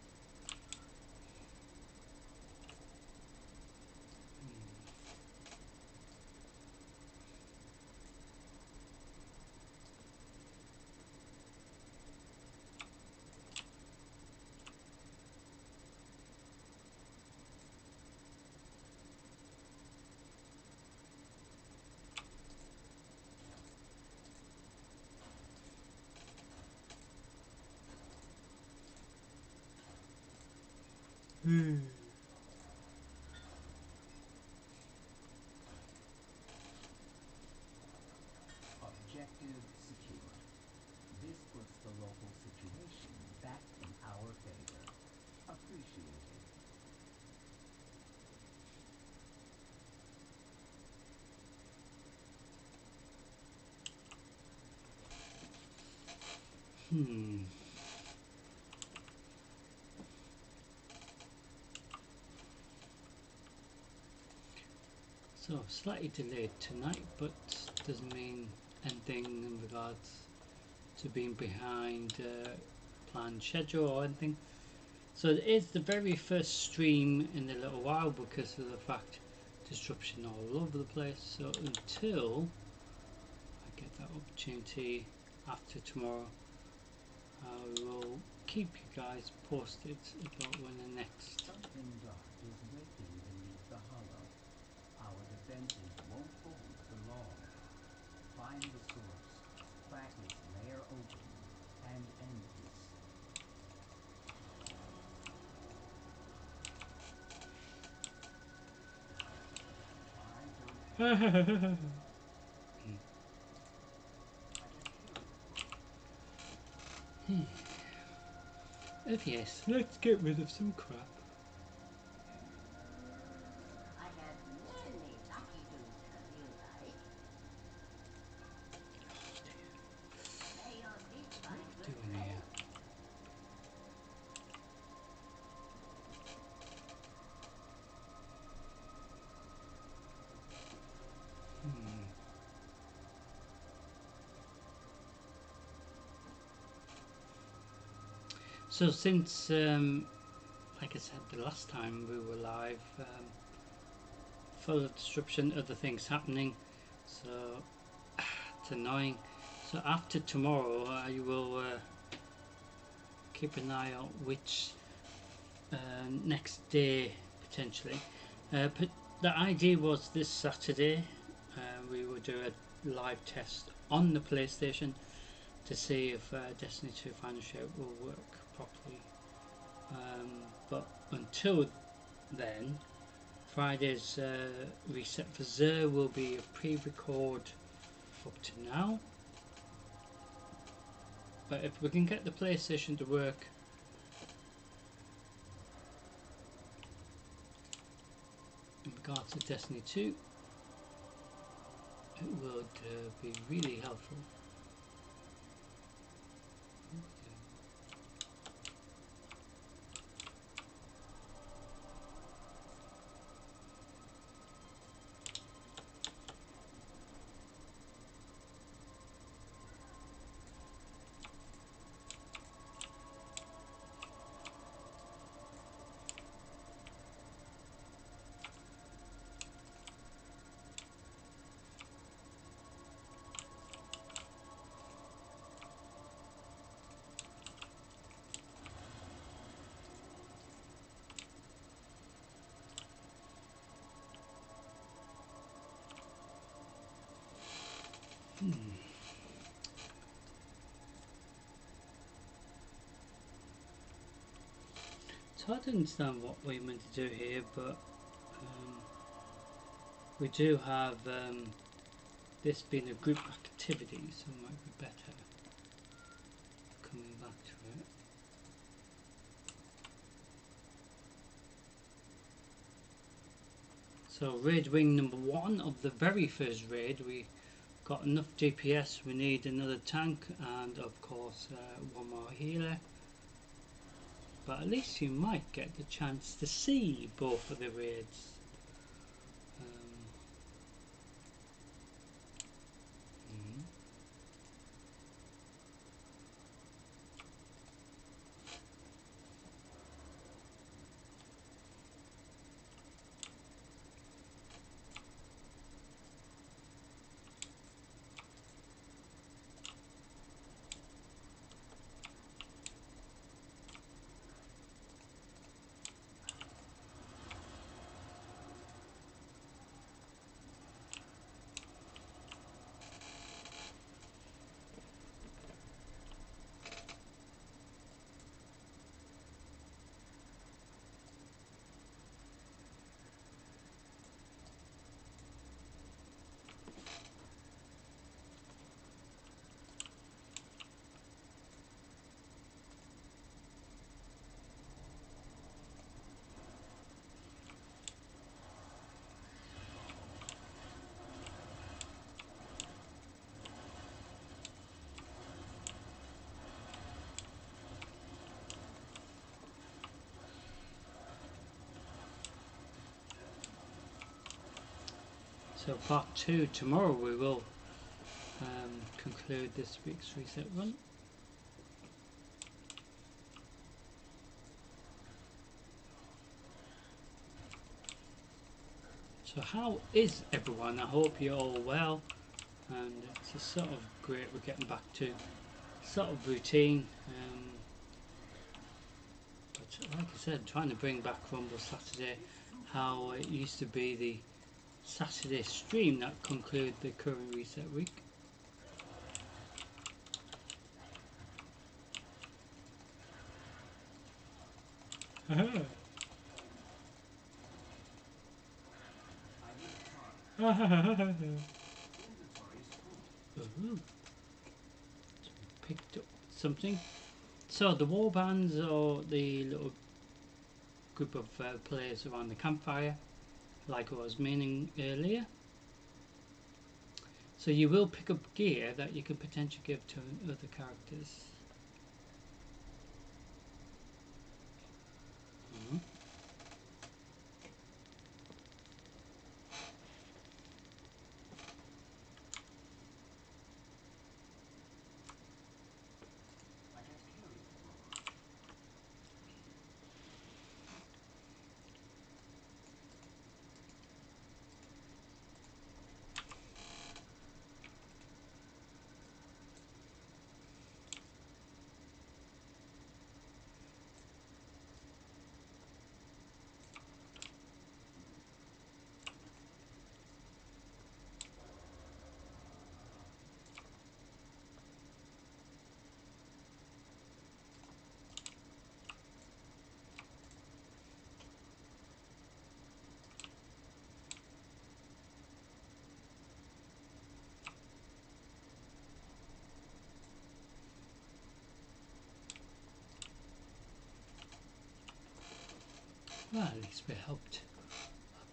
Objective secure. This puts the local situation back in our favor. Appreciated. So slightly delayed tonight, but doesn't mean anything in regards to being behind planned schedule or anything. So it is the very first stream in a little while because of the fact disruption all over the place. So until I get that opportunity after tomorrow, I will keep you guys posted about when the next. Something dark is waiting beneath the hollow. Our defenses won't hold for long. Find the source, crack its lair open, and end this. Oh yes, let's get rid of some crap. I have many lucky doos if you like. May your feet find good Doing play. here. So since, like I said the last time we were live, full of disruption, other things happening, so it's annoying. So after tomorrow I will keep an eye out which next day potentially. But the idea was this Saturday we will do a live test on the PlayStation to see if Destiny 2 Final Shape will work properly. But until then, Friday's reset for Zer will be a pre-record up to now. But if we can get the PlayStation to work in regards to Destiny 2, it would be really helpful. It's hard to understand what we're meant to do here, but we do have this being a group activity, so it might be better coming back to it. So raid wing number 1 of the very first raid, we got enough DPS, we need another tank and of course one more healer. But at least you might get the chance to see both of the raids. So part 2 tomorrow we will conclude this week's reset run. So how is everyone? I hope you're all well, and it's a sort of great we're getting back to sort of routine, but like I said, trying to bring back Rumble Saturday, how it used to be the Saturday stream that conclude the current reset week. Ooh, picked up something. So the war bands, or the little group of players around the campfire, like I was meaning earlier. So you will pick up gear that you can potentially give to other characters. Well, at least we helped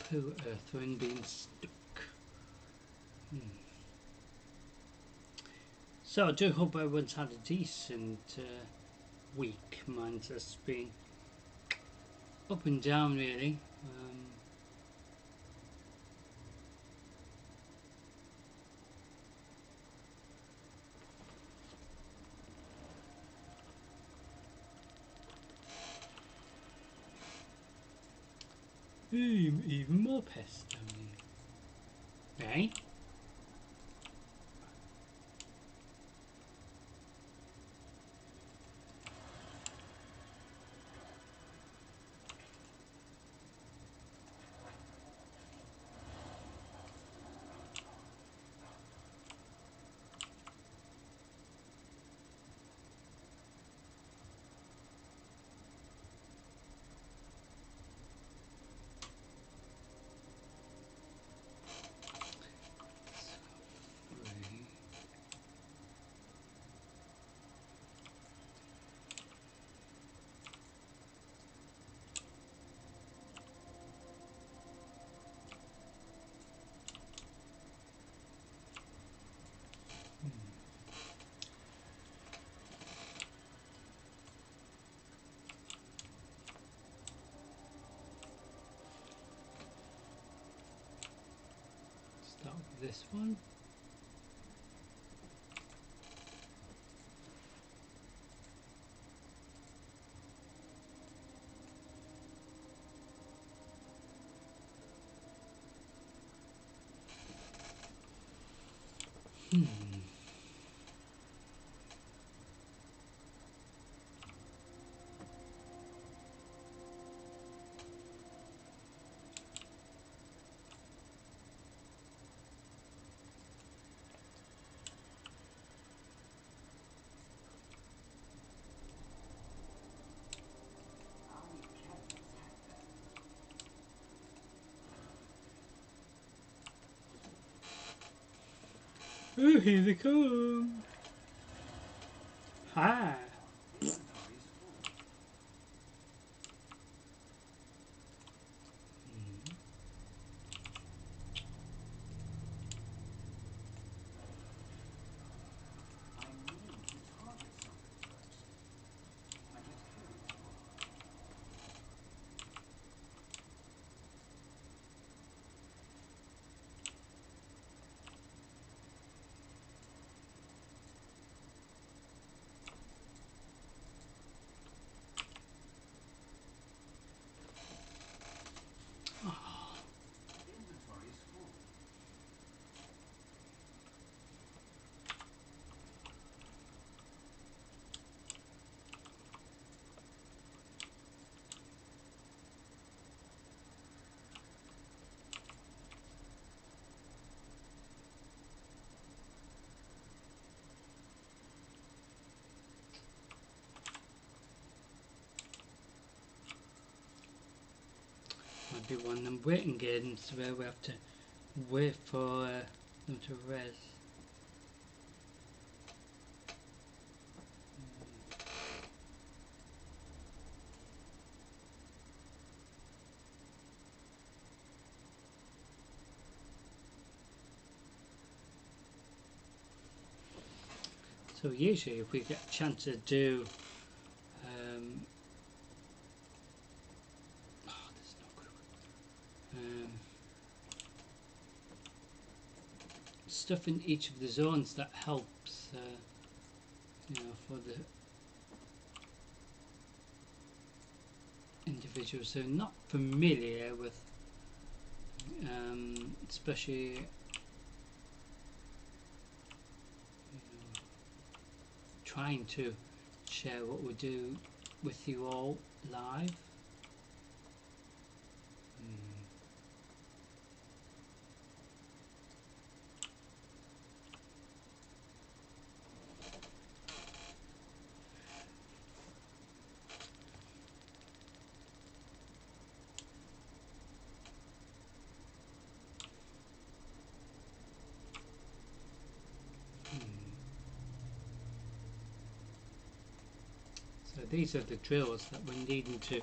a poor Earthling being stuck. So I do hope everyone's had a decent week. Mine's just been up and down really. Even more pests down here. Eh? Start with this one. Oh, here they come! Hi! might be one of them waiting games where we have to wait for them to res. So usually if we get a chance to do that's not good. Stuff in each of the zones that helps you know, for the individuals who are not familiar with especially trying to share what we do with you all live. So these are the drills that we're needing to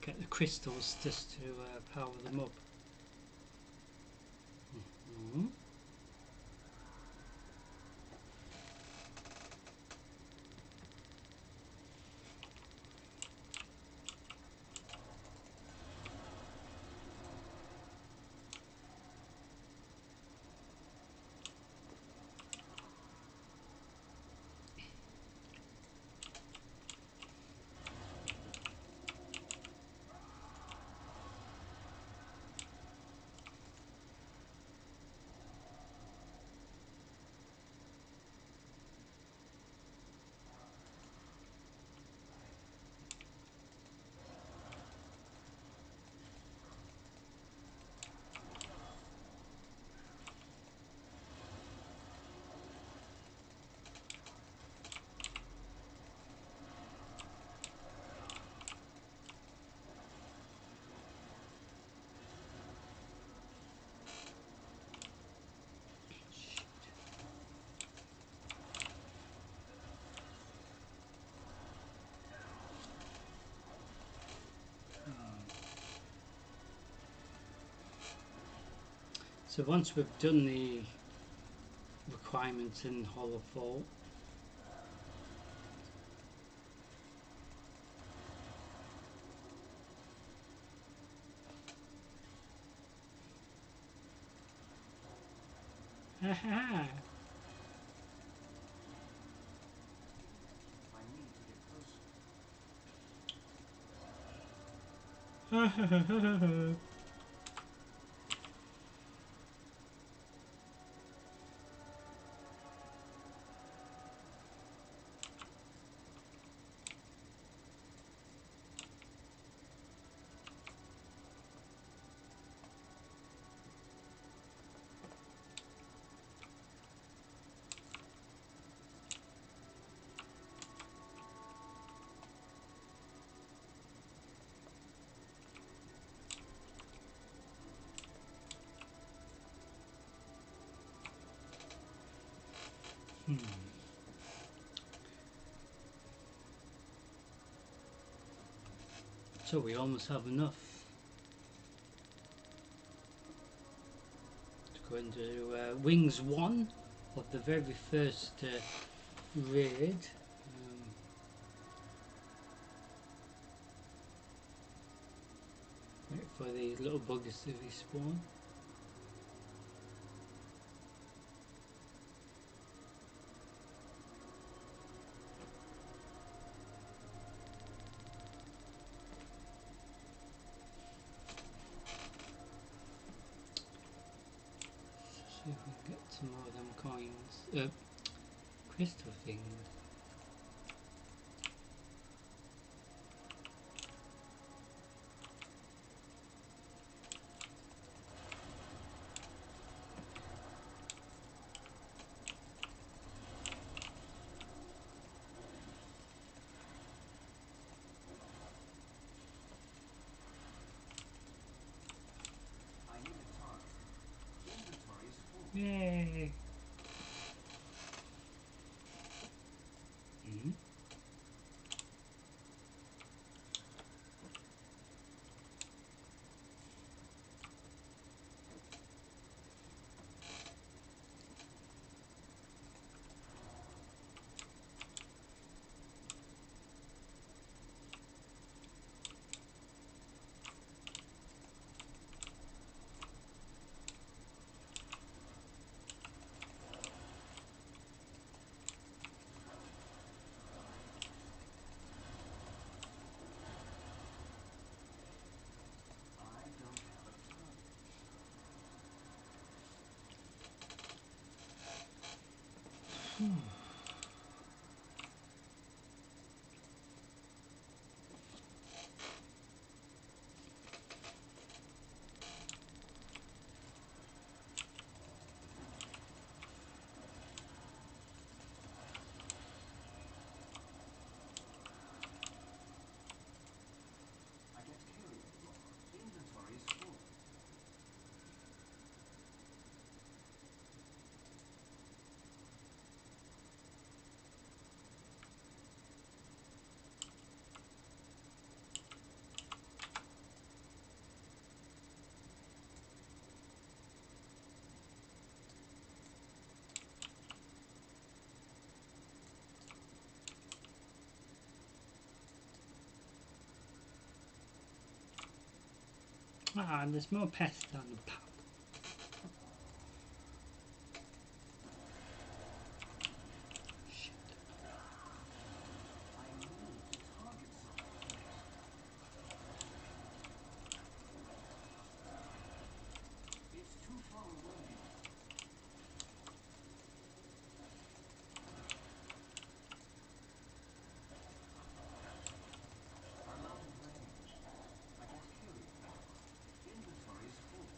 get the crystals just to power them up. So once we've done the requirements in Hollow Fall, haha. I need to get closer. So we almost have enough to go into Wings 1 of the very first raid. Wait for these little buggers to respawn. See if we can get some more of them coins, crystal things. Yay! Hmm? I don't have a target. I can't carry anymore. Inventory is full. Ah, there's more pests down the path. Shit. I need to target something. It's too far away. I'm out of range. I can't carry anymore. Inventory is full.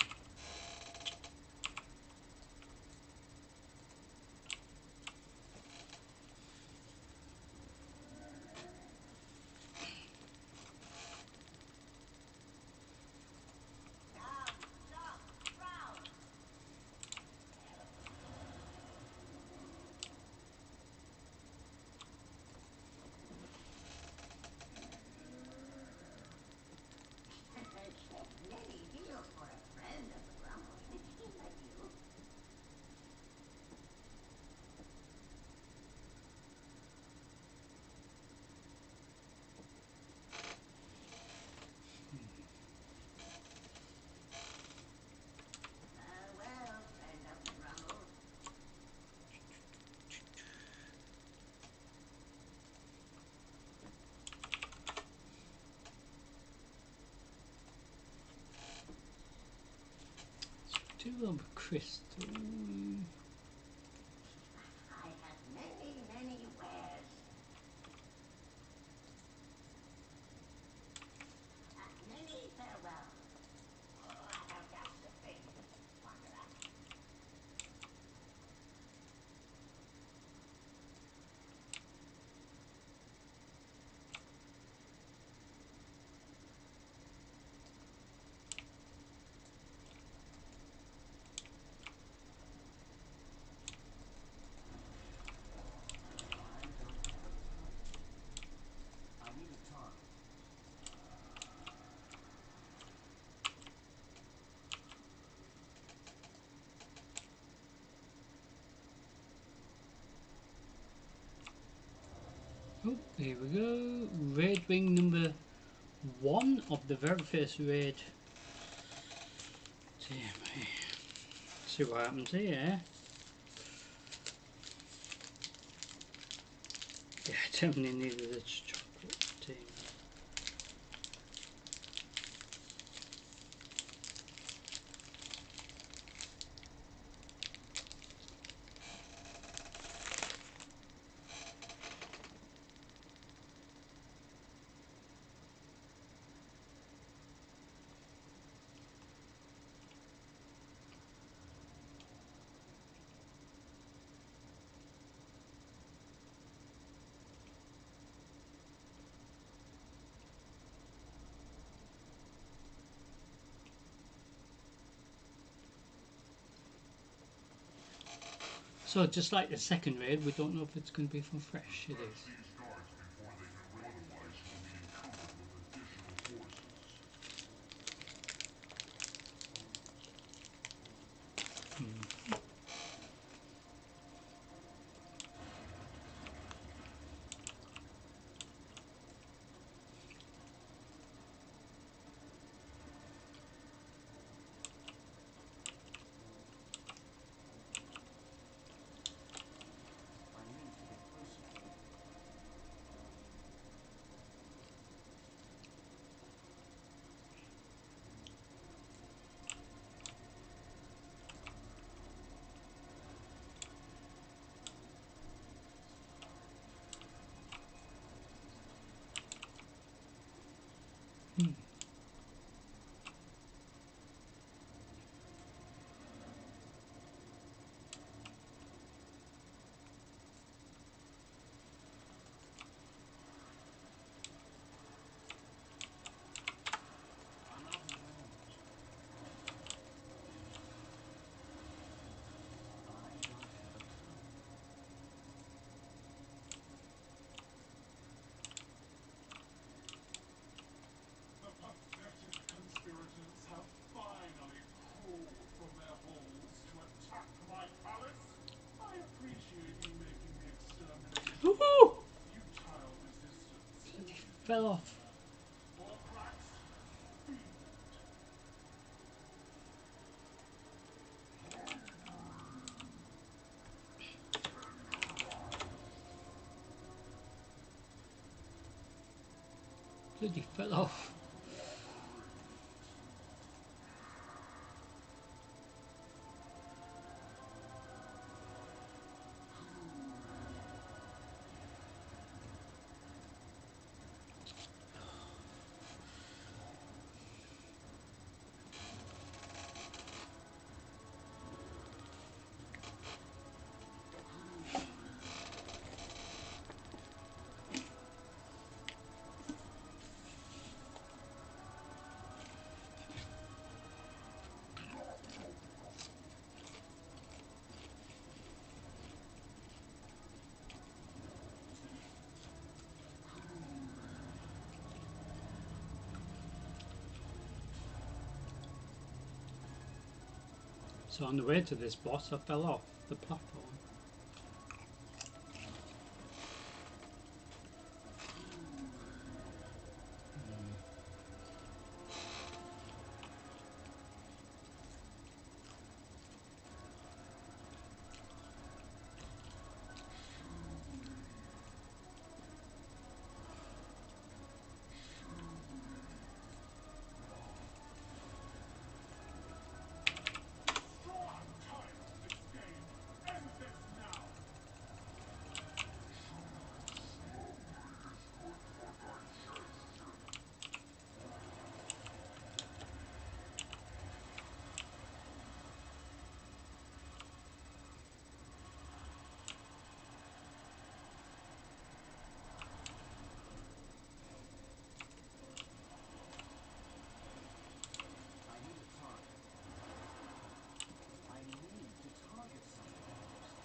Down, jump, round. Many deals for a friend of the grumbling. Like you. Well, friend of the grumble. Two of crystal. I have many, many wares. Many farewells. Oh, I have just the thing. Wanderer. I don't have a target. I need a target. Oh, here we go. Raid wing number 1 of the very first raid. Dear me. See what happens here. Yeah, definitely needed this chocolate thing. So just like the second raid, we don't know if it's going to be from fresh. It is. These guards before they can run, otherwise you'll be encumbered with additional forces. I need to get closer. I'm out of range. I don't have a clue. The pathetic conspirators have finally crawled from their holes to attack my palace. I appreciate you making the extermination Woohoo! futile resistance. Bloody fell off. Warcraft, feed. Bloody fell off. So on the way to this boss, I fell off the platform. I'm tired of this game. End this now. I need a target. I need to target something first.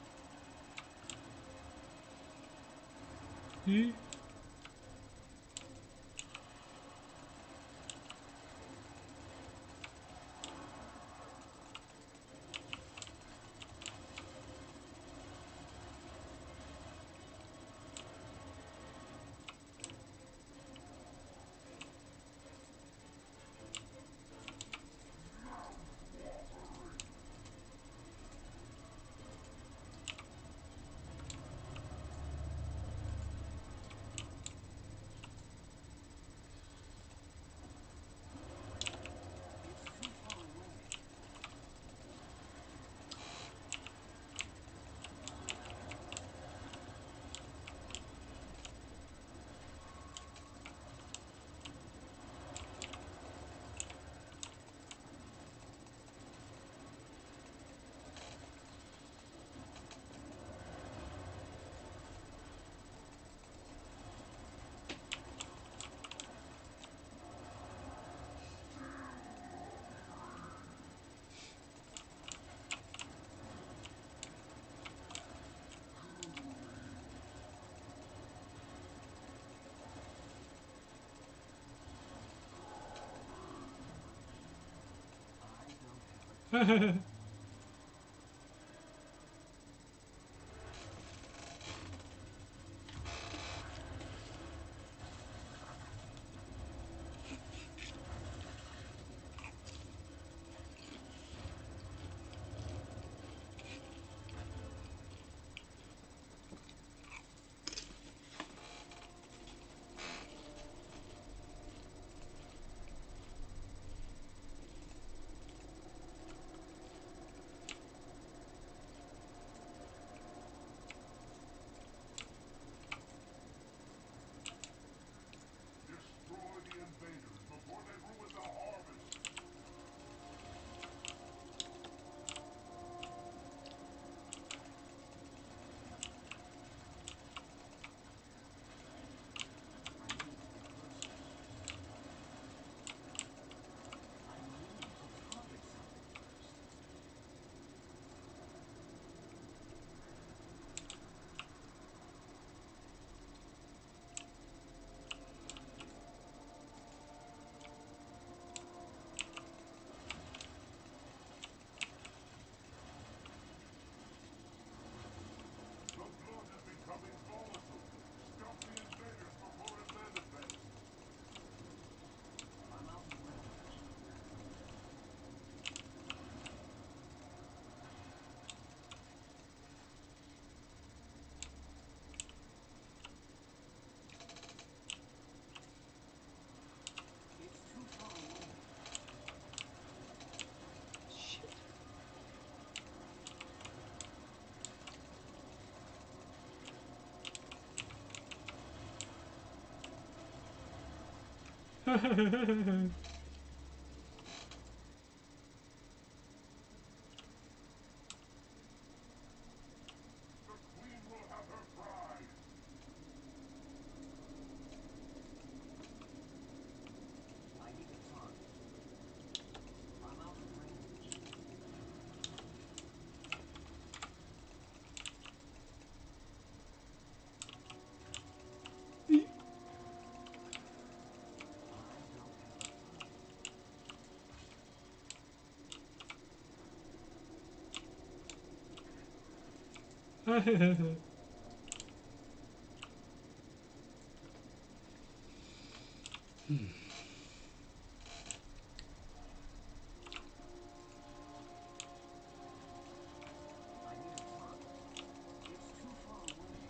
Destroy the invaders before they ruin the harvest. The blood is becoming volatile. Stop the invaders before it manifests. I'm out of range. It's too far away. Shit. The queen will have her prize. I need a target. I'm out of range. I don't have a target. I need a target. It's too far away.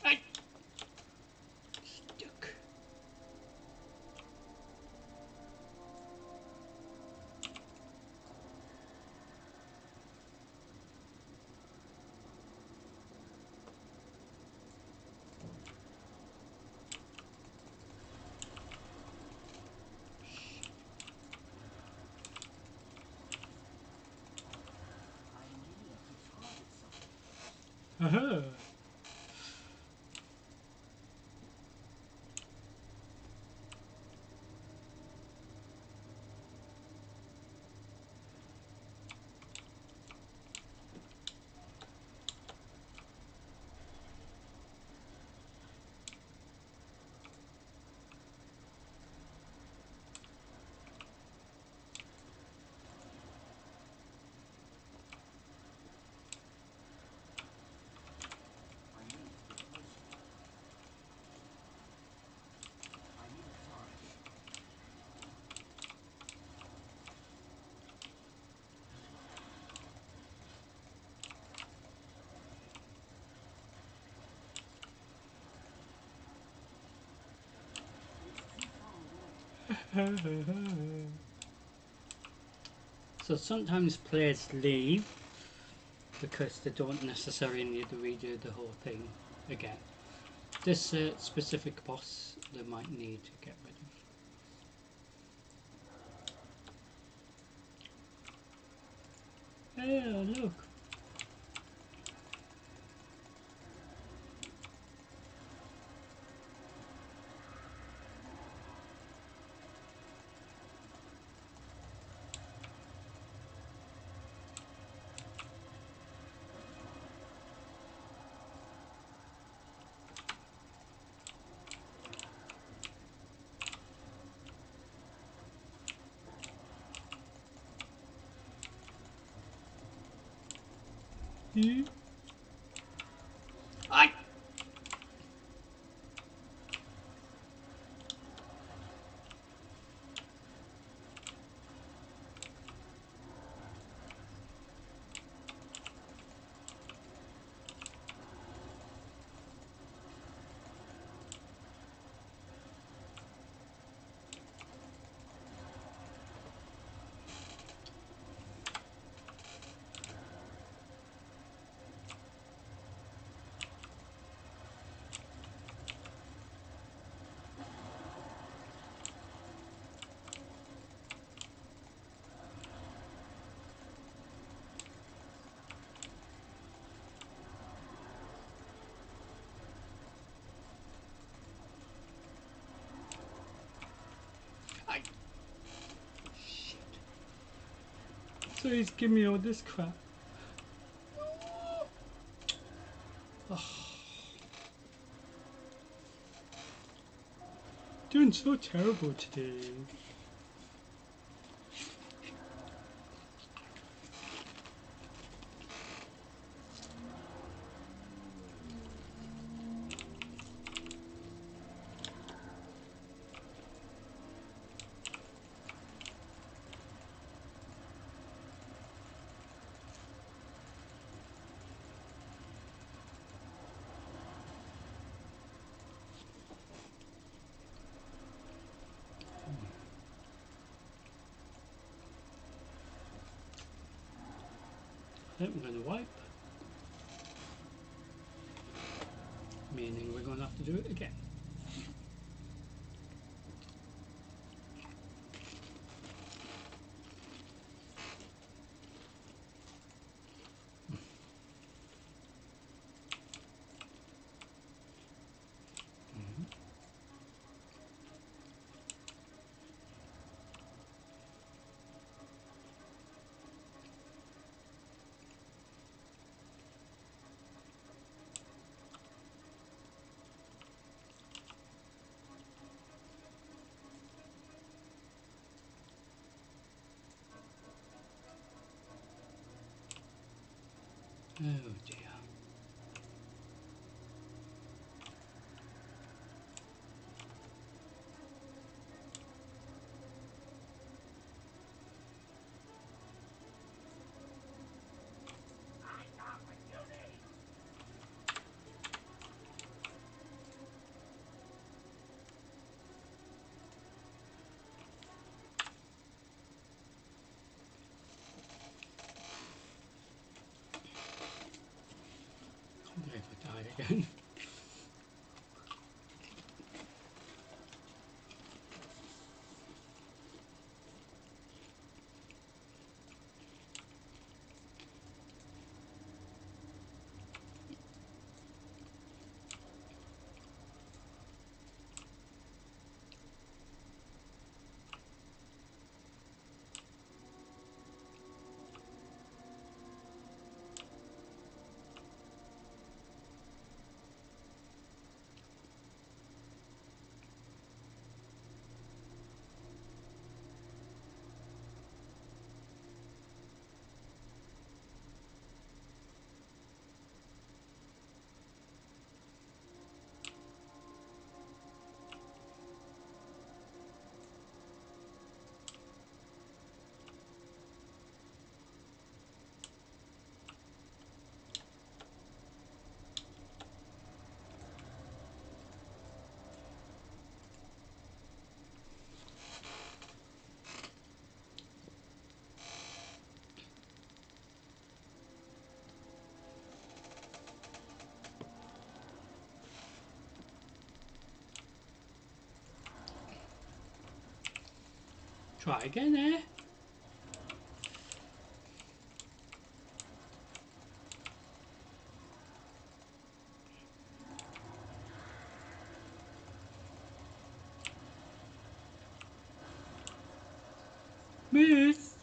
Ay! Stuck. I need to target something. Aha. I need to get closer. I need a target. It's too far away. So sometimes players leave because they don't necessarily need to redo the whole thing again. This specific boss they might need to get rid of. Oh, look. I. I. Shit. Please give me all this crap. Oh. Doing so terrible today. Yep, we're going to wipe. Meaning we're going to have to do it again. Oh dear. I got what you need. I'm going to die again. Try again, eh? Miss!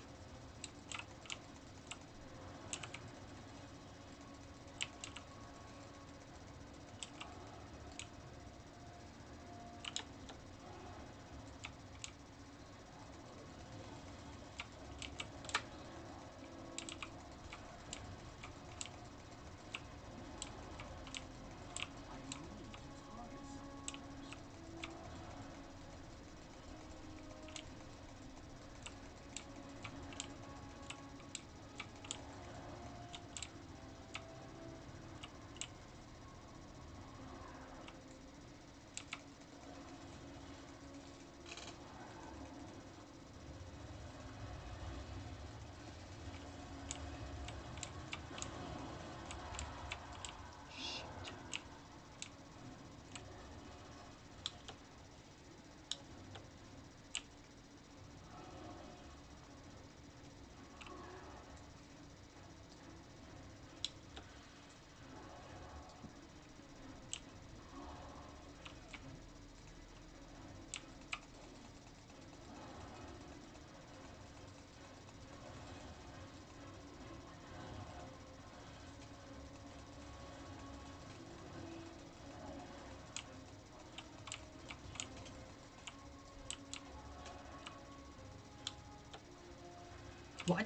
What?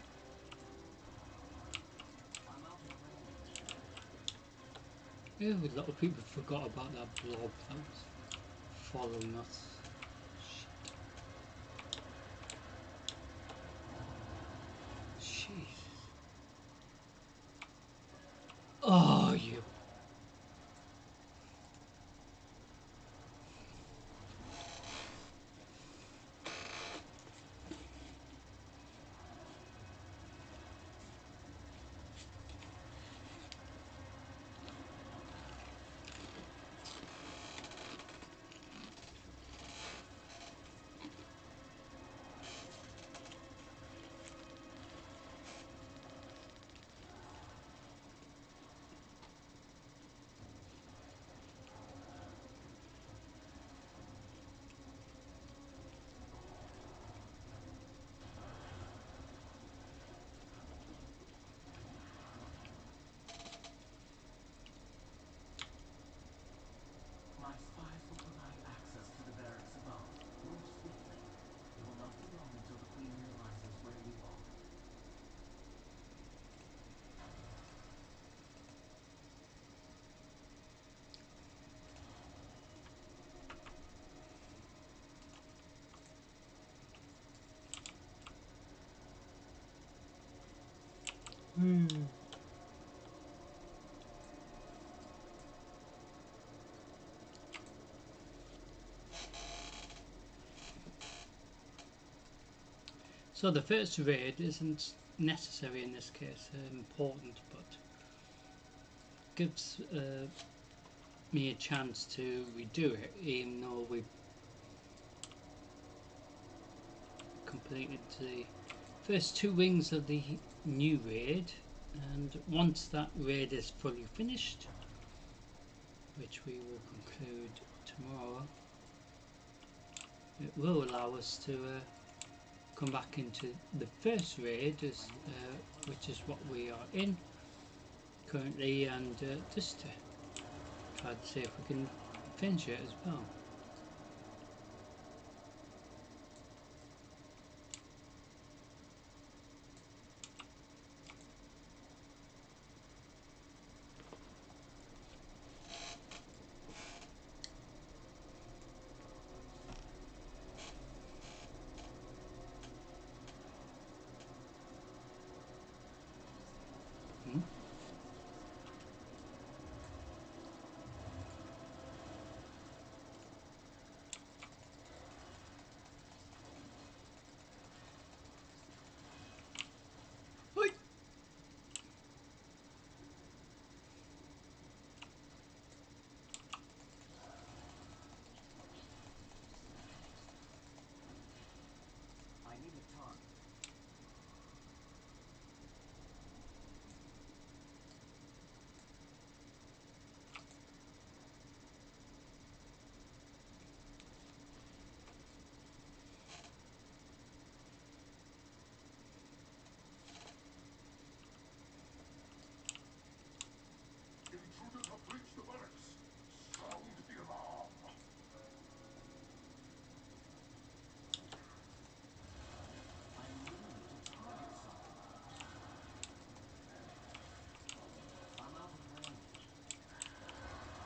I'm out of range. Yeah, a lot of people forgot about that blob that was following us. Shit. Jesus. Oh, you. My spies will provide access to the barracks above. Move swiftly. It will not be long until the Queen realizes where you are. So the first raid isn't necessary in this case, important, but gives me a chance to redo it, even though we completed the first 2 wings of the new raid. And once that raid is fully finished, which we will conclude tomorrow, it will allow us to come back into the first raid, which is what we are in currently, and just to try to see if we can finish it as well. Hmm? Oi! I need a target. Intruders have breached the barracks. Sound the alarm. I need to target something. I'm out of range.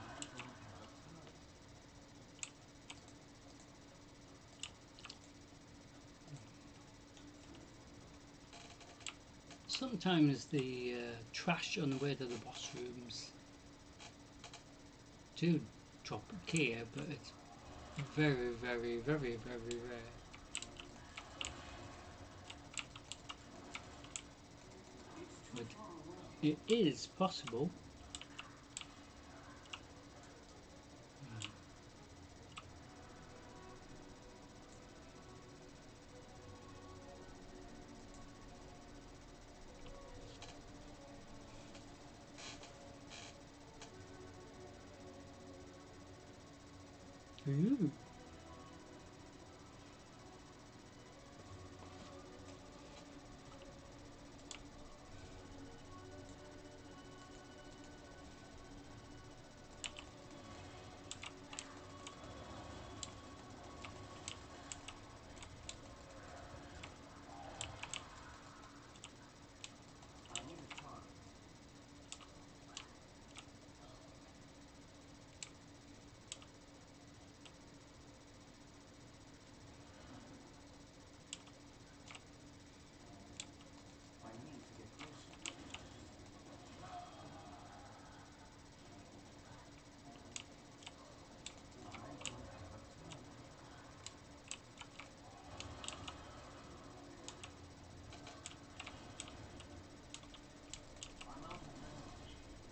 I don't have a turret. Sometimes the trash on the way to the boss rooms do drop gear, but it's very, very, very, very rare. It's too But far away. it is possible. Ooh.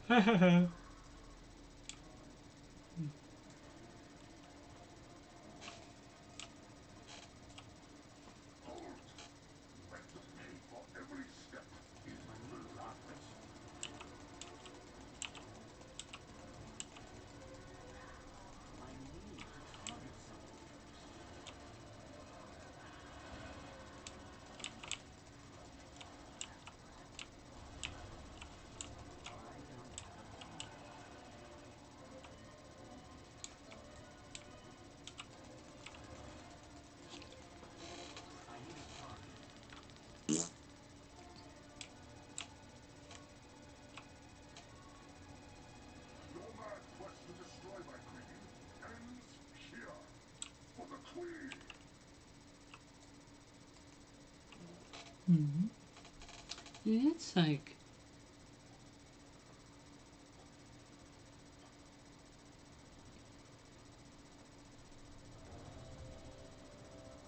Hold! Let them pay for every step into the darkness. I need to target someone first. I don't have time. I need a target. Your mad quest to destroy my queen ends here. For the queen! Hmm. It's like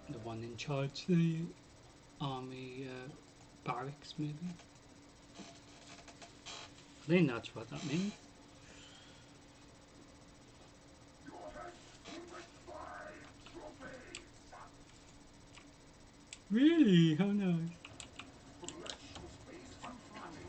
the one in charge, the army barracks, maybe. I think that's what that means. Your head full with 5 trophies! Really? How nice. Flesh was made for Too far cutting. away.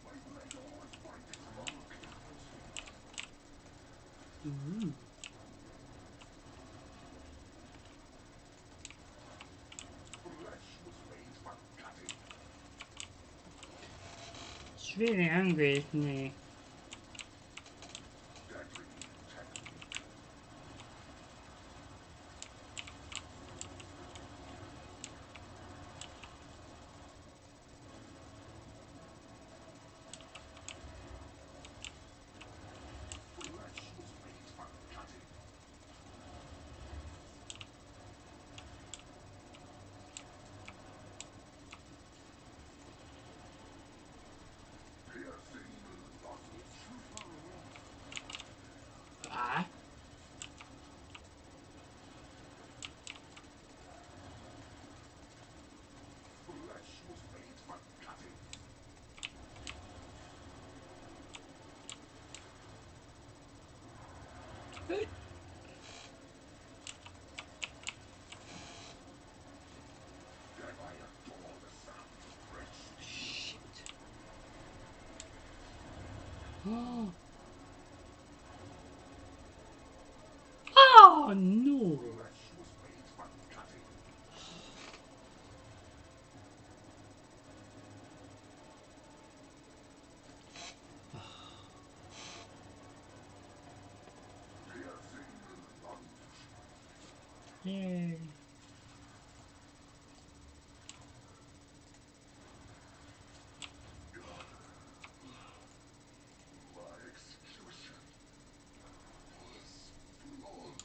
My blade always finds its I need mark. to target someone first. Ooh. Flesh was made for cutting. It's really angry, isn't he? Deadly technique. Flesh was made for cutting. Piercing lunge. It's too far away. Ah. Flesh was made for cutting. And I adore the sound of fresh steel. Shit. Oh. Oh no. Flesh was made for cutting. Piercing lunge. Yay. My execution was flawless.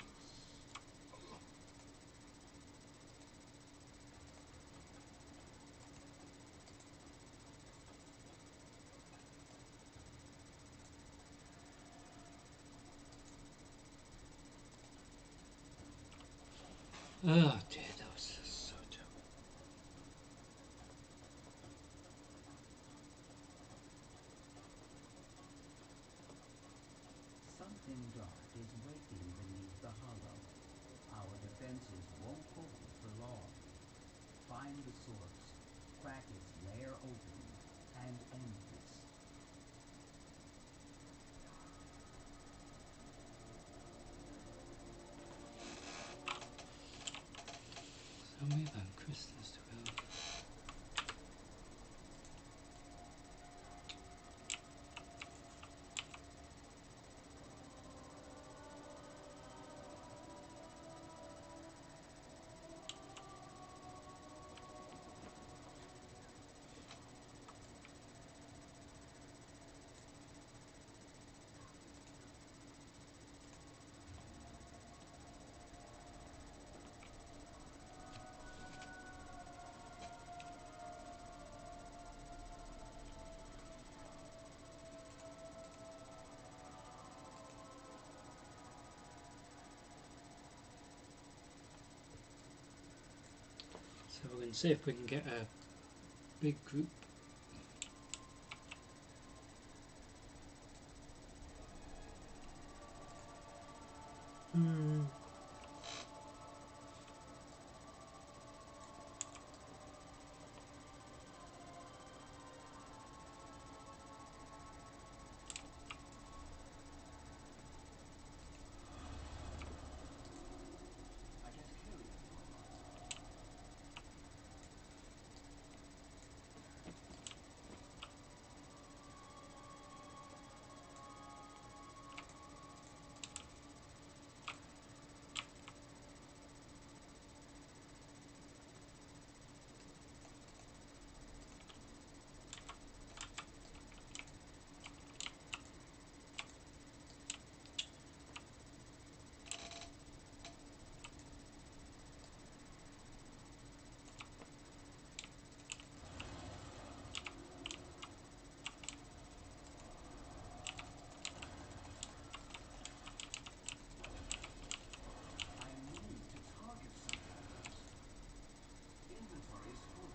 Oh dear, that was so terrible. Something dark is waking beneath the hollow. Our defenses won't hold for long. Find the source, crack its lair open, and end this. So many than Christmas 12. So we're going to see if we can get a big group. I get curious, my master. I need to target something first. Inventory is full.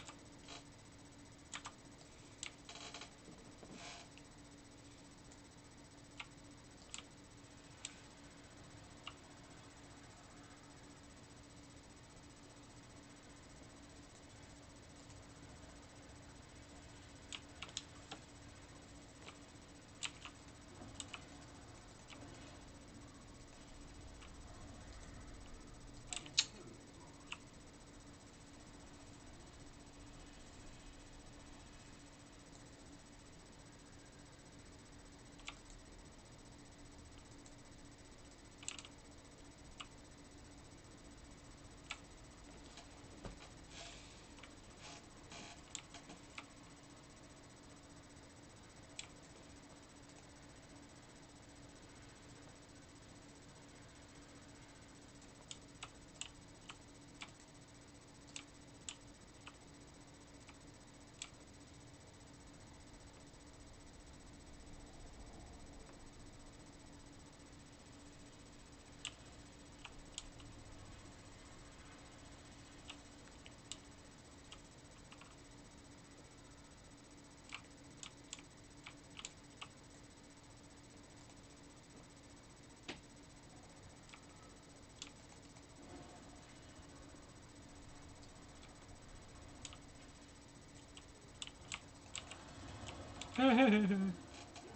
I get curious, Lord.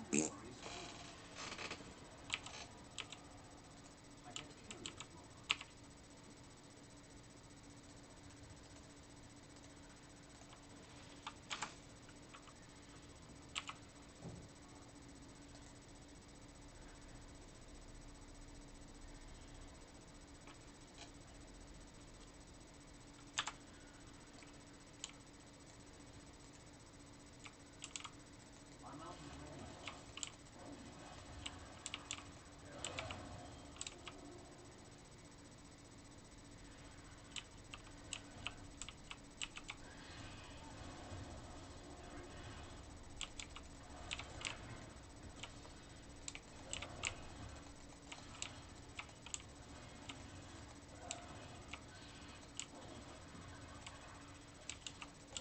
Inventory is full. I get curious, Lord. I'm out of range.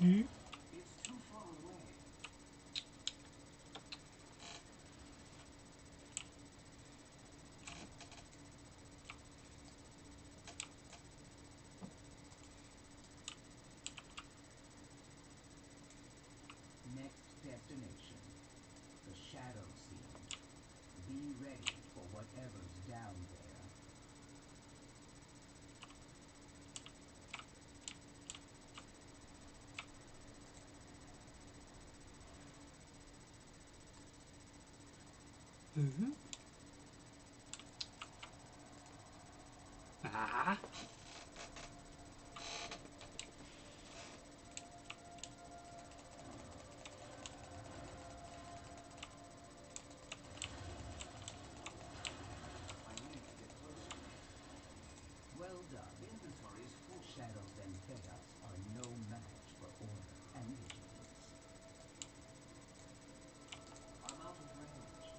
It's too far away. Next destination, the Shadow Scene. Be ready for whatever's down there. Ah. I need to get closer. Well done. Inventory is full. Shadows and chaos are no match for order and vigilance. I'm out of range.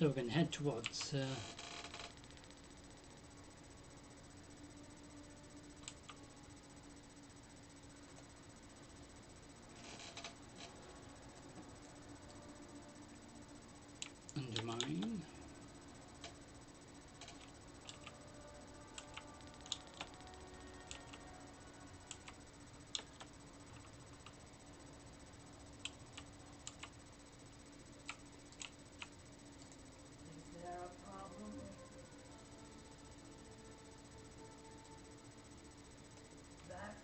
So we're going to head towards undermine. Is there a problem with that?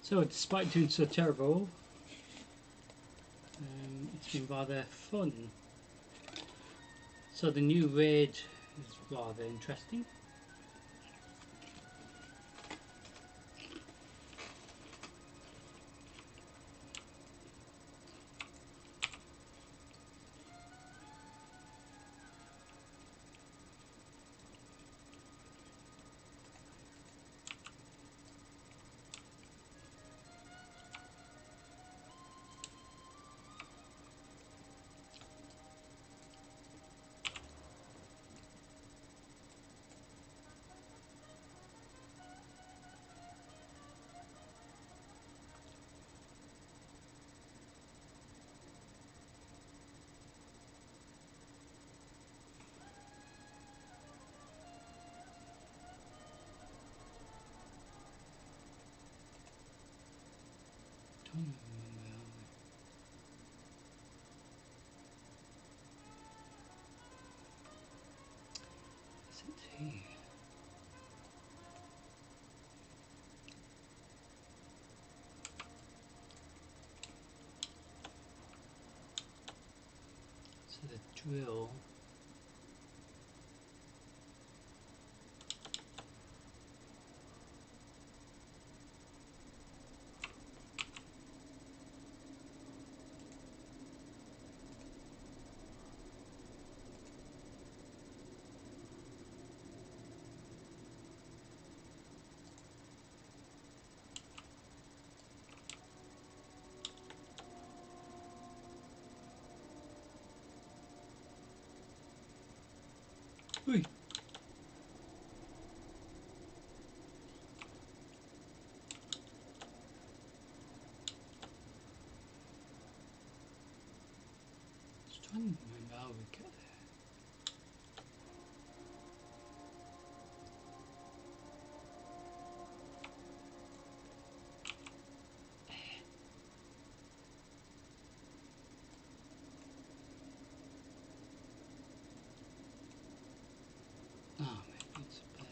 So despite doing so terrible, it's been rather fun. So the new raid is rather interesting. Is it here? So the drill. Oi. Just trying to remember how we get there. Ah, maybe it's better.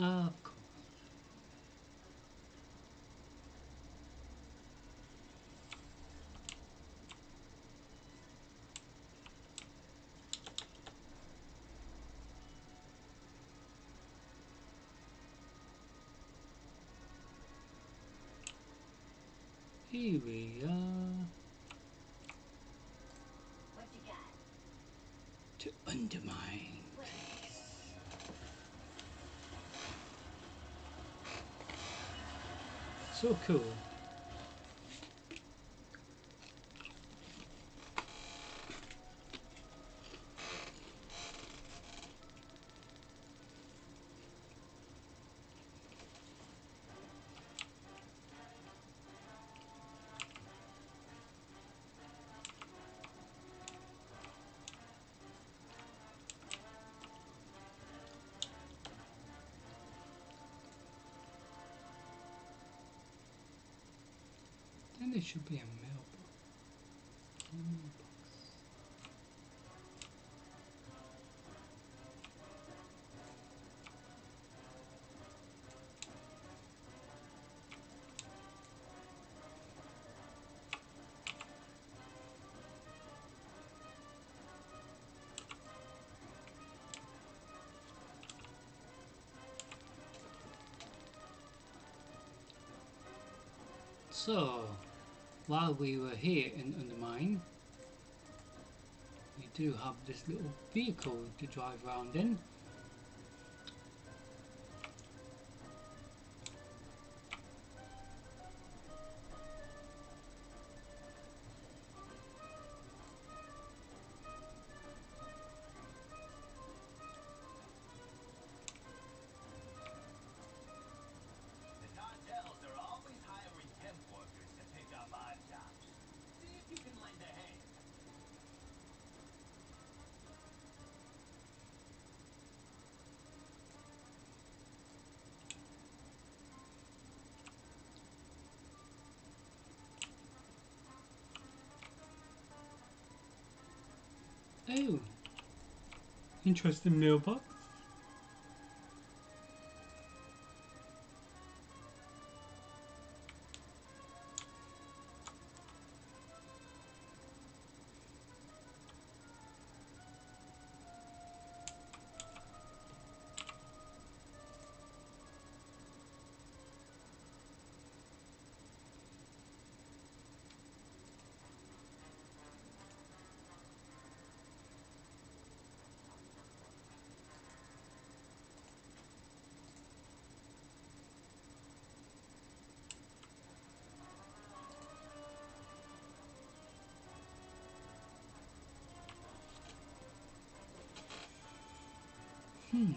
Ah, of course. Here we are. What you got? To undermine. Please. So cool. Then there should be a mailbox. So, while we were here in Undermine, we do have this little vehicle to drive around in. The cartels are always hiring temp workers to pick up odd jobs. See if you can lend a hand. Oh, interesting mailbox. Hmm.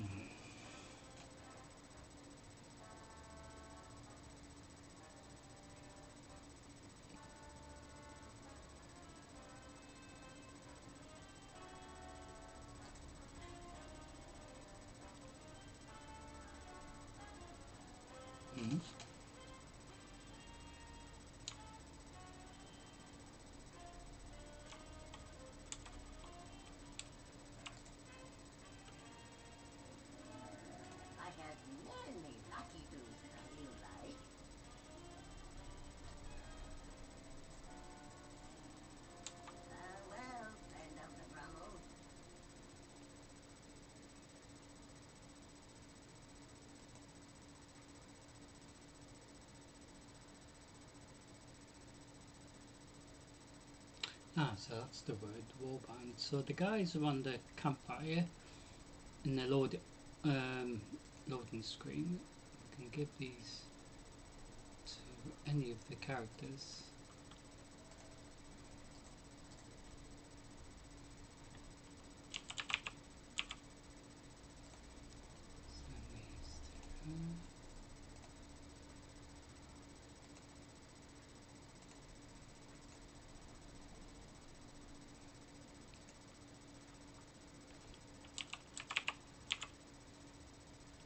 I have many lucky to sell you like. Farewell, friend of the Brummel. Ah, so that's the word, warband. So the guys are on the campfire in the loading screen. We can give these to any of the characters. Send these to her.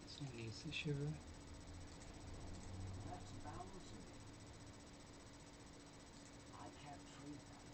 Send these to Shira. That's bounds me. I can't trade that.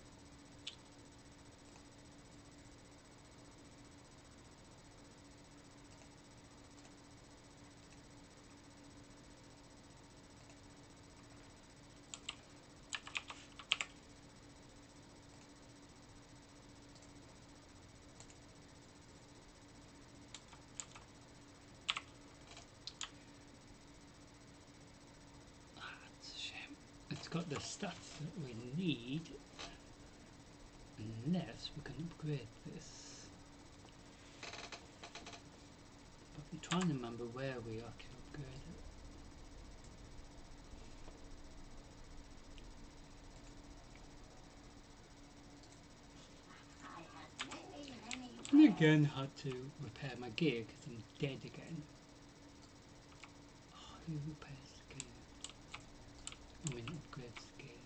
Ah, it's a shame. It's got the stats that we need, unless we can upgrade this. But I'm trying to remember where we actually upgrade it. again had to repair my gear because I'm dead again. Oh, who repairs the gear? I mean, upgrades the gear.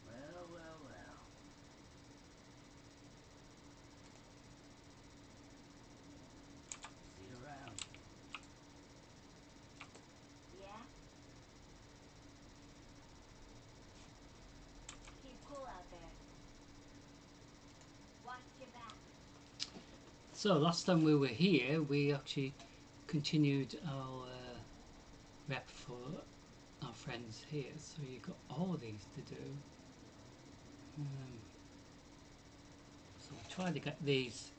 Well, well, well. See you around. Yeah? Keep cool out there. Watch your back. So last time we were here, we actually continued our rep for our friends here. So you got all these to do. So we'll try to get these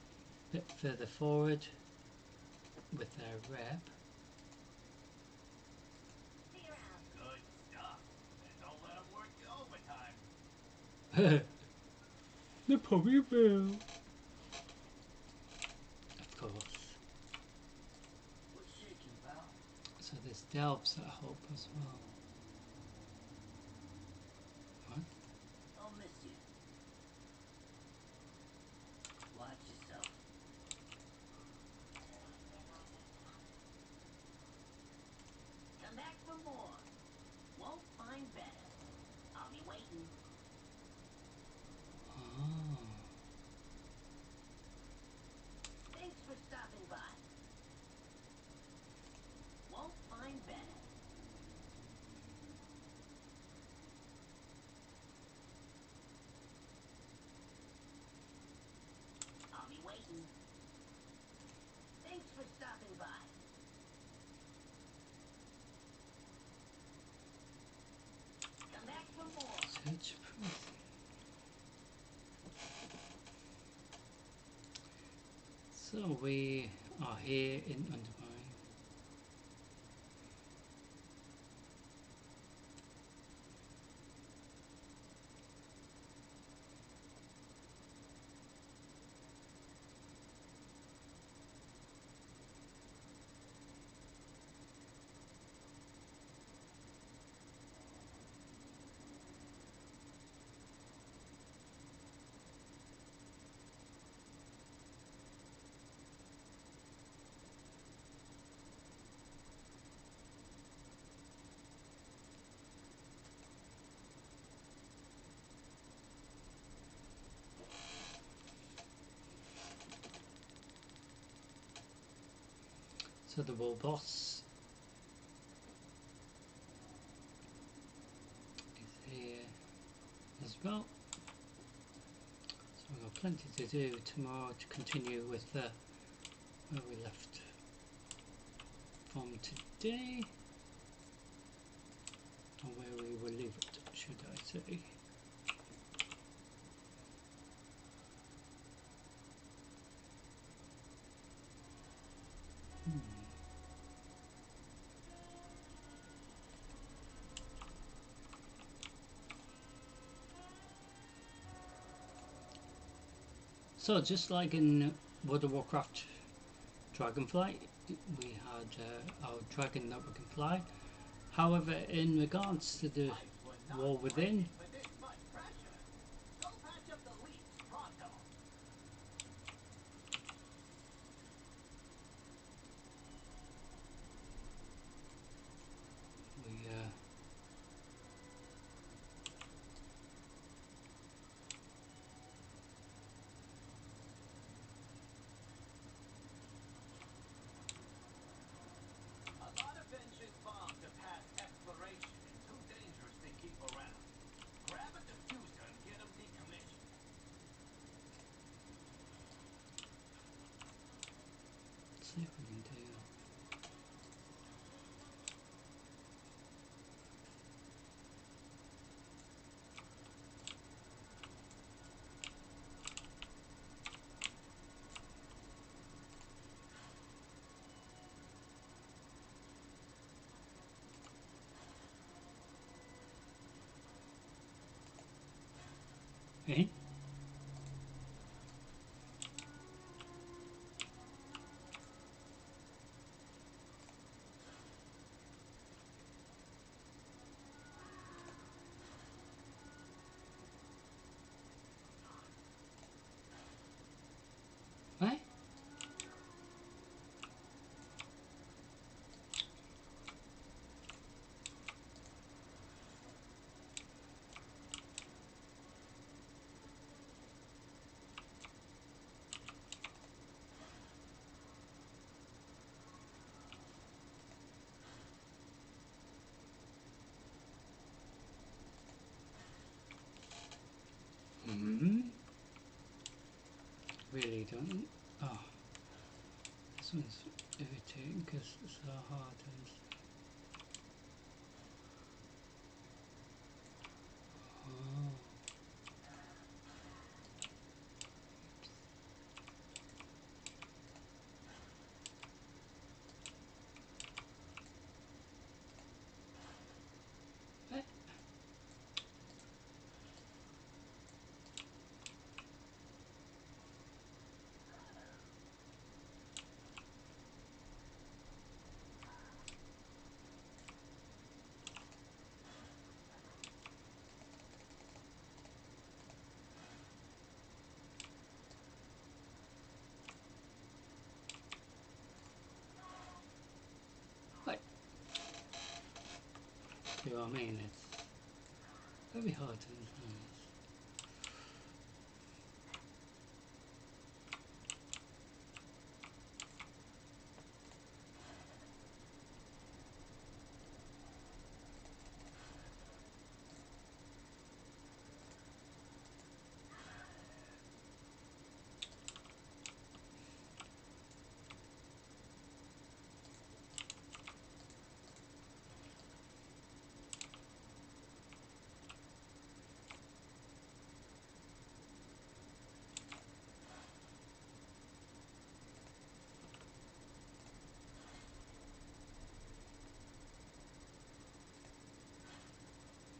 a bit further forward with their rep. See you around. Good stuff. And don't let them work you overtime. They probably will. Of course. What's shaking, pal? So there's delves that help as well. What? I'll miss you. Watch yourself. Come back for more. Won't find better. I'll be waiting. Oh. Thanks for stopping by. Won't find better. I'll be waiting. Thanks for stopping by. Come back for more. Search prison. So we are here in Undermine. So the world boss is here as well. So we've got plenty to do tomorrow to continue with where we left from today, or where we will leave it, should I say. So just like in World of Warcraft Dragonflight, we had our dragon that we can fly. However, in regards to the Pipes were not War Within, working with this much pressure. Go patch up the leaks pronto. we A lot of benches bombed to pass exploration and too dangerous to keep around. Grab a diffuser and get them decommissioned. let's see if we can do. Eh? Eh? really don't. Oh, this one's irritating because it's so hard to understand. Oh. Eh. What? You know what I mean? It's very hard to understand this.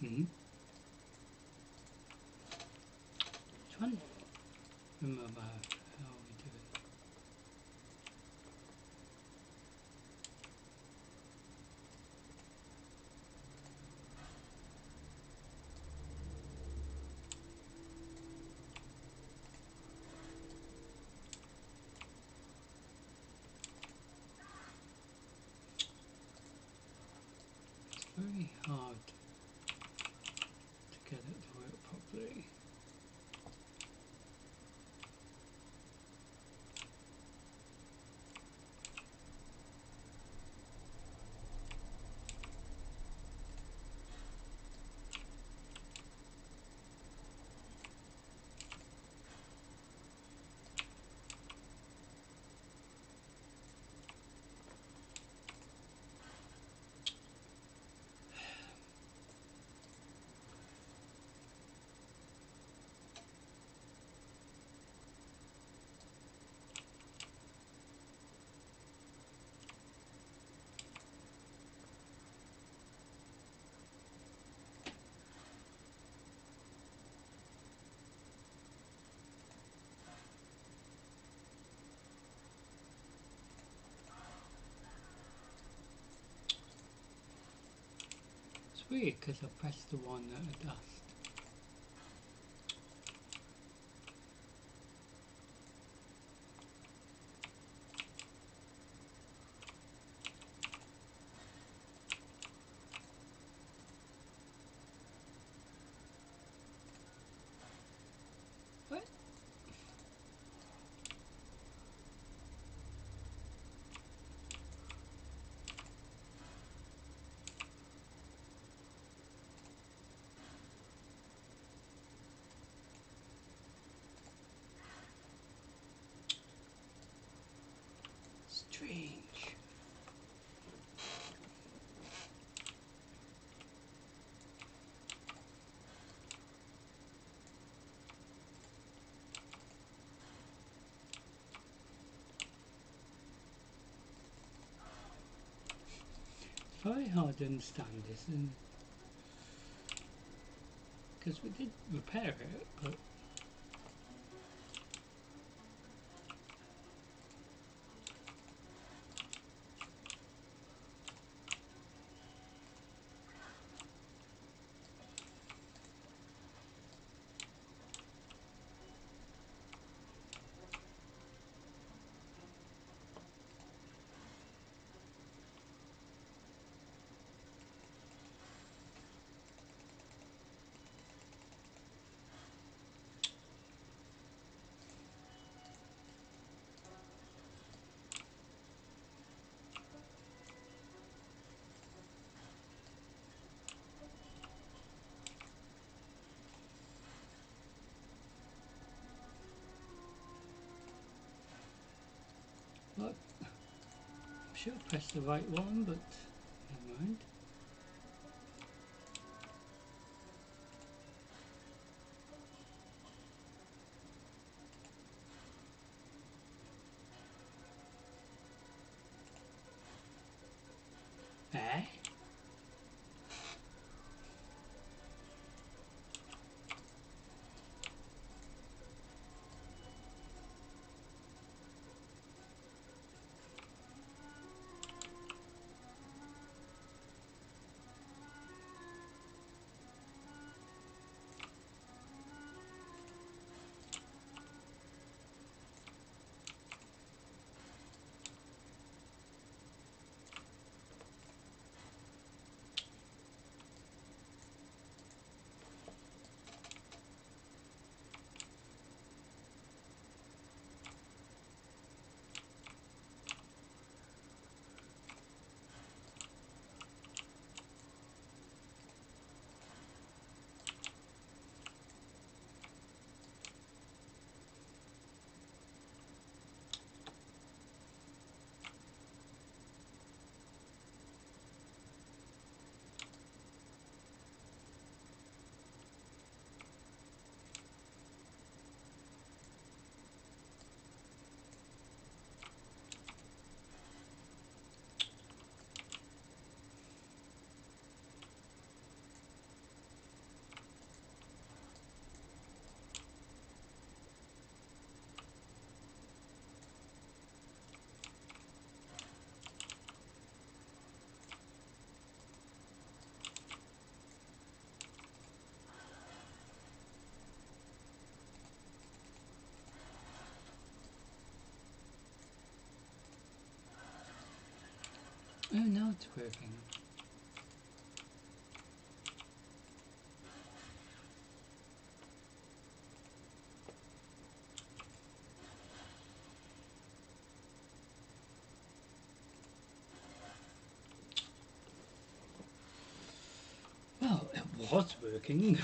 Mm-hmm. Which one? Remember how we do it. It's very hard to get it to work properly. It's weird because I pressed the one that I dust. What? Strange. It's very hard to understand this, and because we did repair it, but Should have pressed the right one, but never mind. Eh? Oh, now it's working. Well, it was working.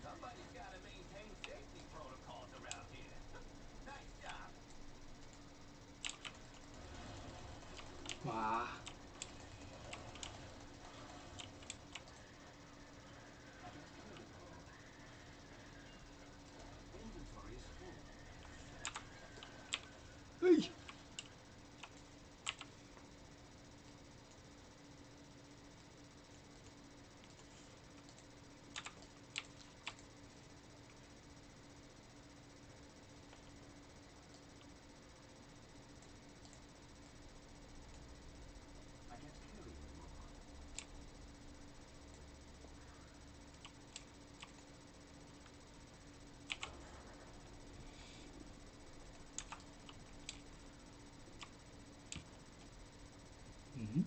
Somebody's got to maintain safety protocols around here. Nice job. Wow. I can kill it all. Inventory is full. Hey. I can't kill you anymore. Mm-hmm.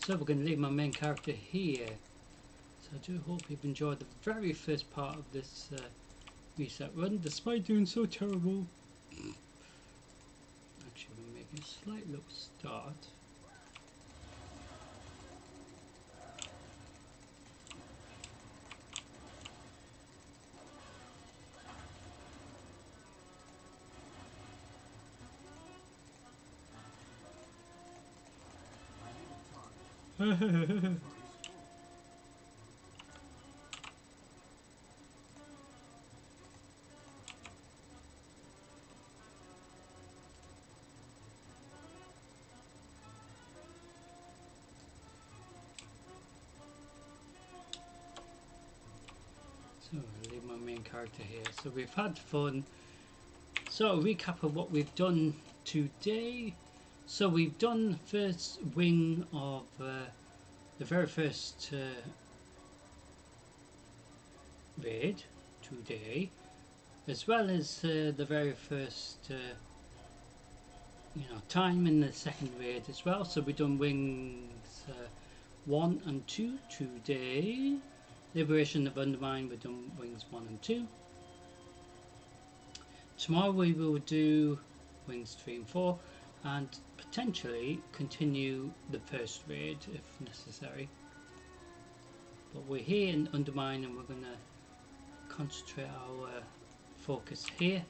So we're going to leave my main character here. So I do hope you've enjoyed the very first part of this reset run, despite doing so terrible. Actually, we'll make a slight little start. So I'll leave my main character here. So we've had fun. So a recap of what we've done today. So we've done first wing of the very first raid today, as well as the very first time in the second raid as well. So we've done wings 1 and 2 today. Liberation of Undermine, we've done wings 1 and 2. Tomorrow we will do wings 3 and 4, and potentially continue the first raid if necessary. But we're here in Undermine, and we're going to concentrate our focus here,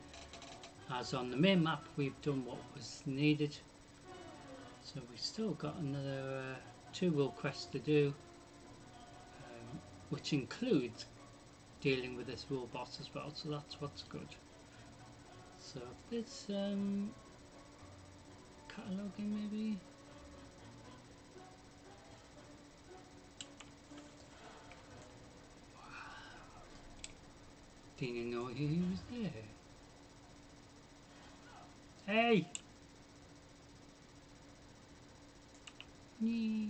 as on the main map we've done what was needed. So we've still got another 2 world quests to do, which includes dealing with this world boss as well, so that's what's good. So this cataloging maybe. Didn't know he was there. Hey! Nee.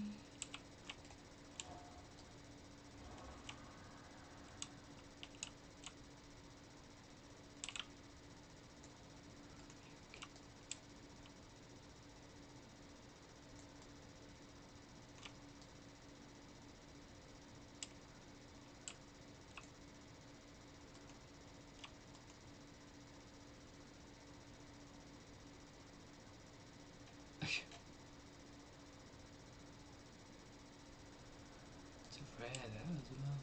It's a rare there as well.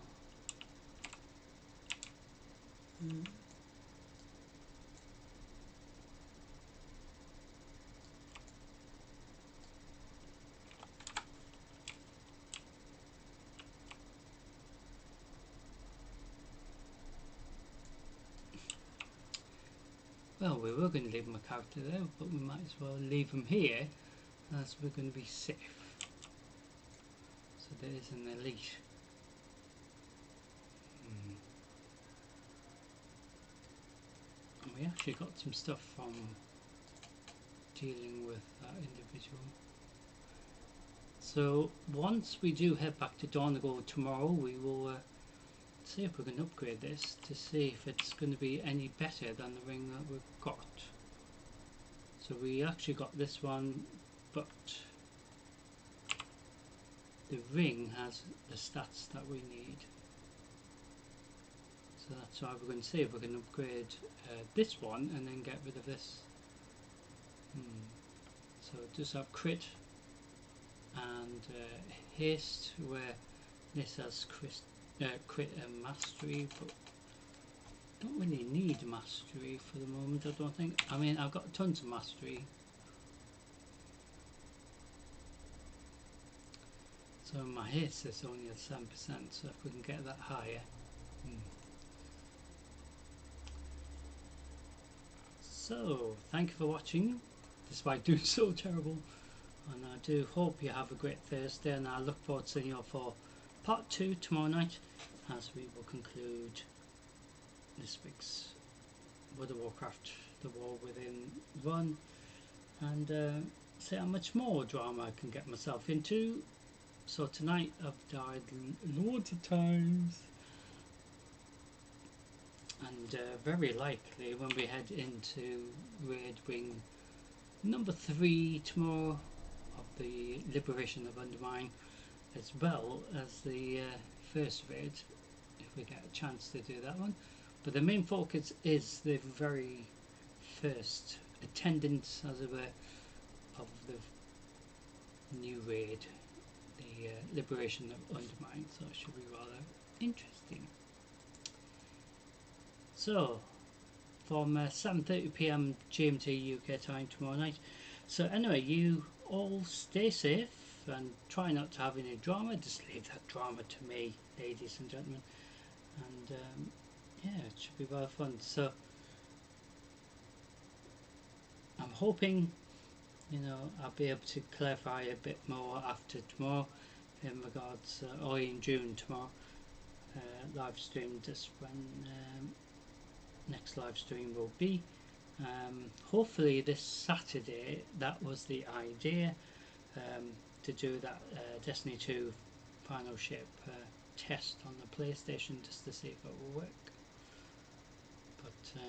Well, we were going to leave my character there, but we might as well leave him here, as we're going to be safe. So there is an elite. And we actually got some stuff from dealing with that individual. So once we do head back to Donegal tomorrow, we will see if we can upgrade this to see if it's going to be any better than the ring that we've got. So we actually got this one, but the ring has the stats that we need. So that's why we're going to see if we can upgrade this one and then get rid of this. So it does have crit and haste, where this has crit and mastery, but don't really need mastery for the moment, I don't think. I mean, I've got tons of mastery. So my haste is only at 7%, so if we can get that higher. So, thank you for watching, despite doing so terrible. And I do hope you have a great Thursday, and I look forward to seeing you for part 2 tomorrow night, as we will conclude this week's World of Warcraft, the War Within run, and see how much more drama I can get myself into. So tonight I've died loads of times, and very likely when we head into Raid Wing number 3 tomorrow of the Liberation of Undermine, as well as the first raid, if we get a chance to do that one. But the main focus is the very first attendance, as it were, of the new raid, the Liberation of Undermine, so it should be rather interesting. So, from 7:30 PM GMT UK time tomorrow night. So anyway, you all stay safe, and try not to have any drama. Just leave that drama to me, ladies and gentlemen. And yeah, it should be well fun. So I'm hoping, you know, I'll be able to clarify a bit more after tomorrow in regards, or in June tomorrow, live stream, just when next live stream will be. Hopefully this Saturday. That was the idea, to do that Destiny 2 final ship test on the PlayStation, just to see if it will work. But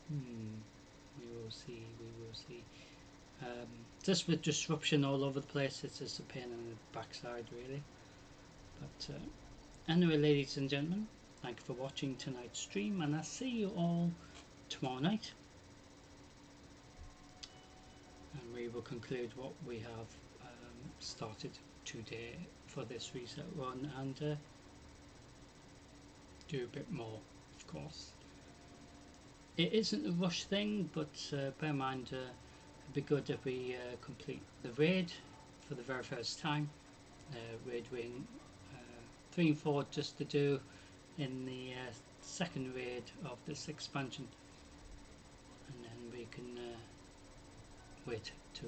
we will see. Just with disruption all over the place, it's just a pain in the backside, really. But anyway, ladies and gentlemen, thank you for watching tonight's stream, and I'll see you all tomorrow night, and we will conclude what we have started today for this reset run, and do a bit more, of course. It isn't a rush thing, but bear in mind, it'd be good if we complete the raid for the very first time. Raid wing 3 and 4 just to do in the second raid of this expansion, and then we can wait to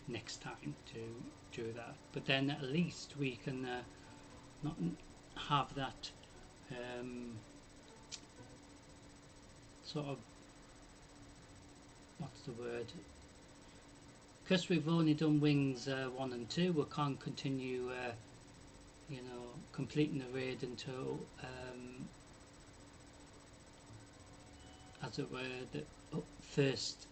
next time to do that. But then at least we can not have that sort of, what's the word, because we've only done wings 1 and 2, we can't continue you know, completing the raid until as it were, the first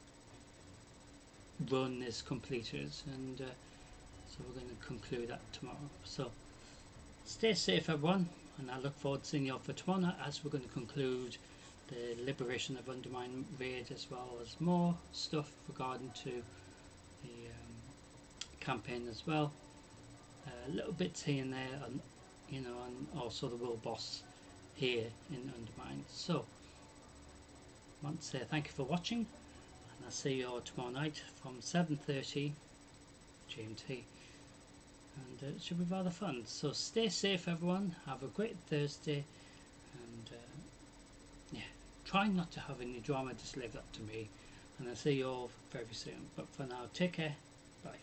run is completed, and so we're going to conclude that tomorrow. So stay safe, everyone, and I look forward to seeing you all for tomorrow night, as we're going to conclude the Liberation of Undermine raid, as well as more stuff regarding to the campaign as well. Little bits here and there, and you know, and also the world boss here in Undermine. So I want to say thank you for watching, and I'll see you all tomorrow night from 7:30 GMT, and it should be rather fun. So stay safe, everyone, have a great Thursday, and yeah, try not to have any drama, just leave that to me, and I'll see you all very soon. But for now, take care, bye.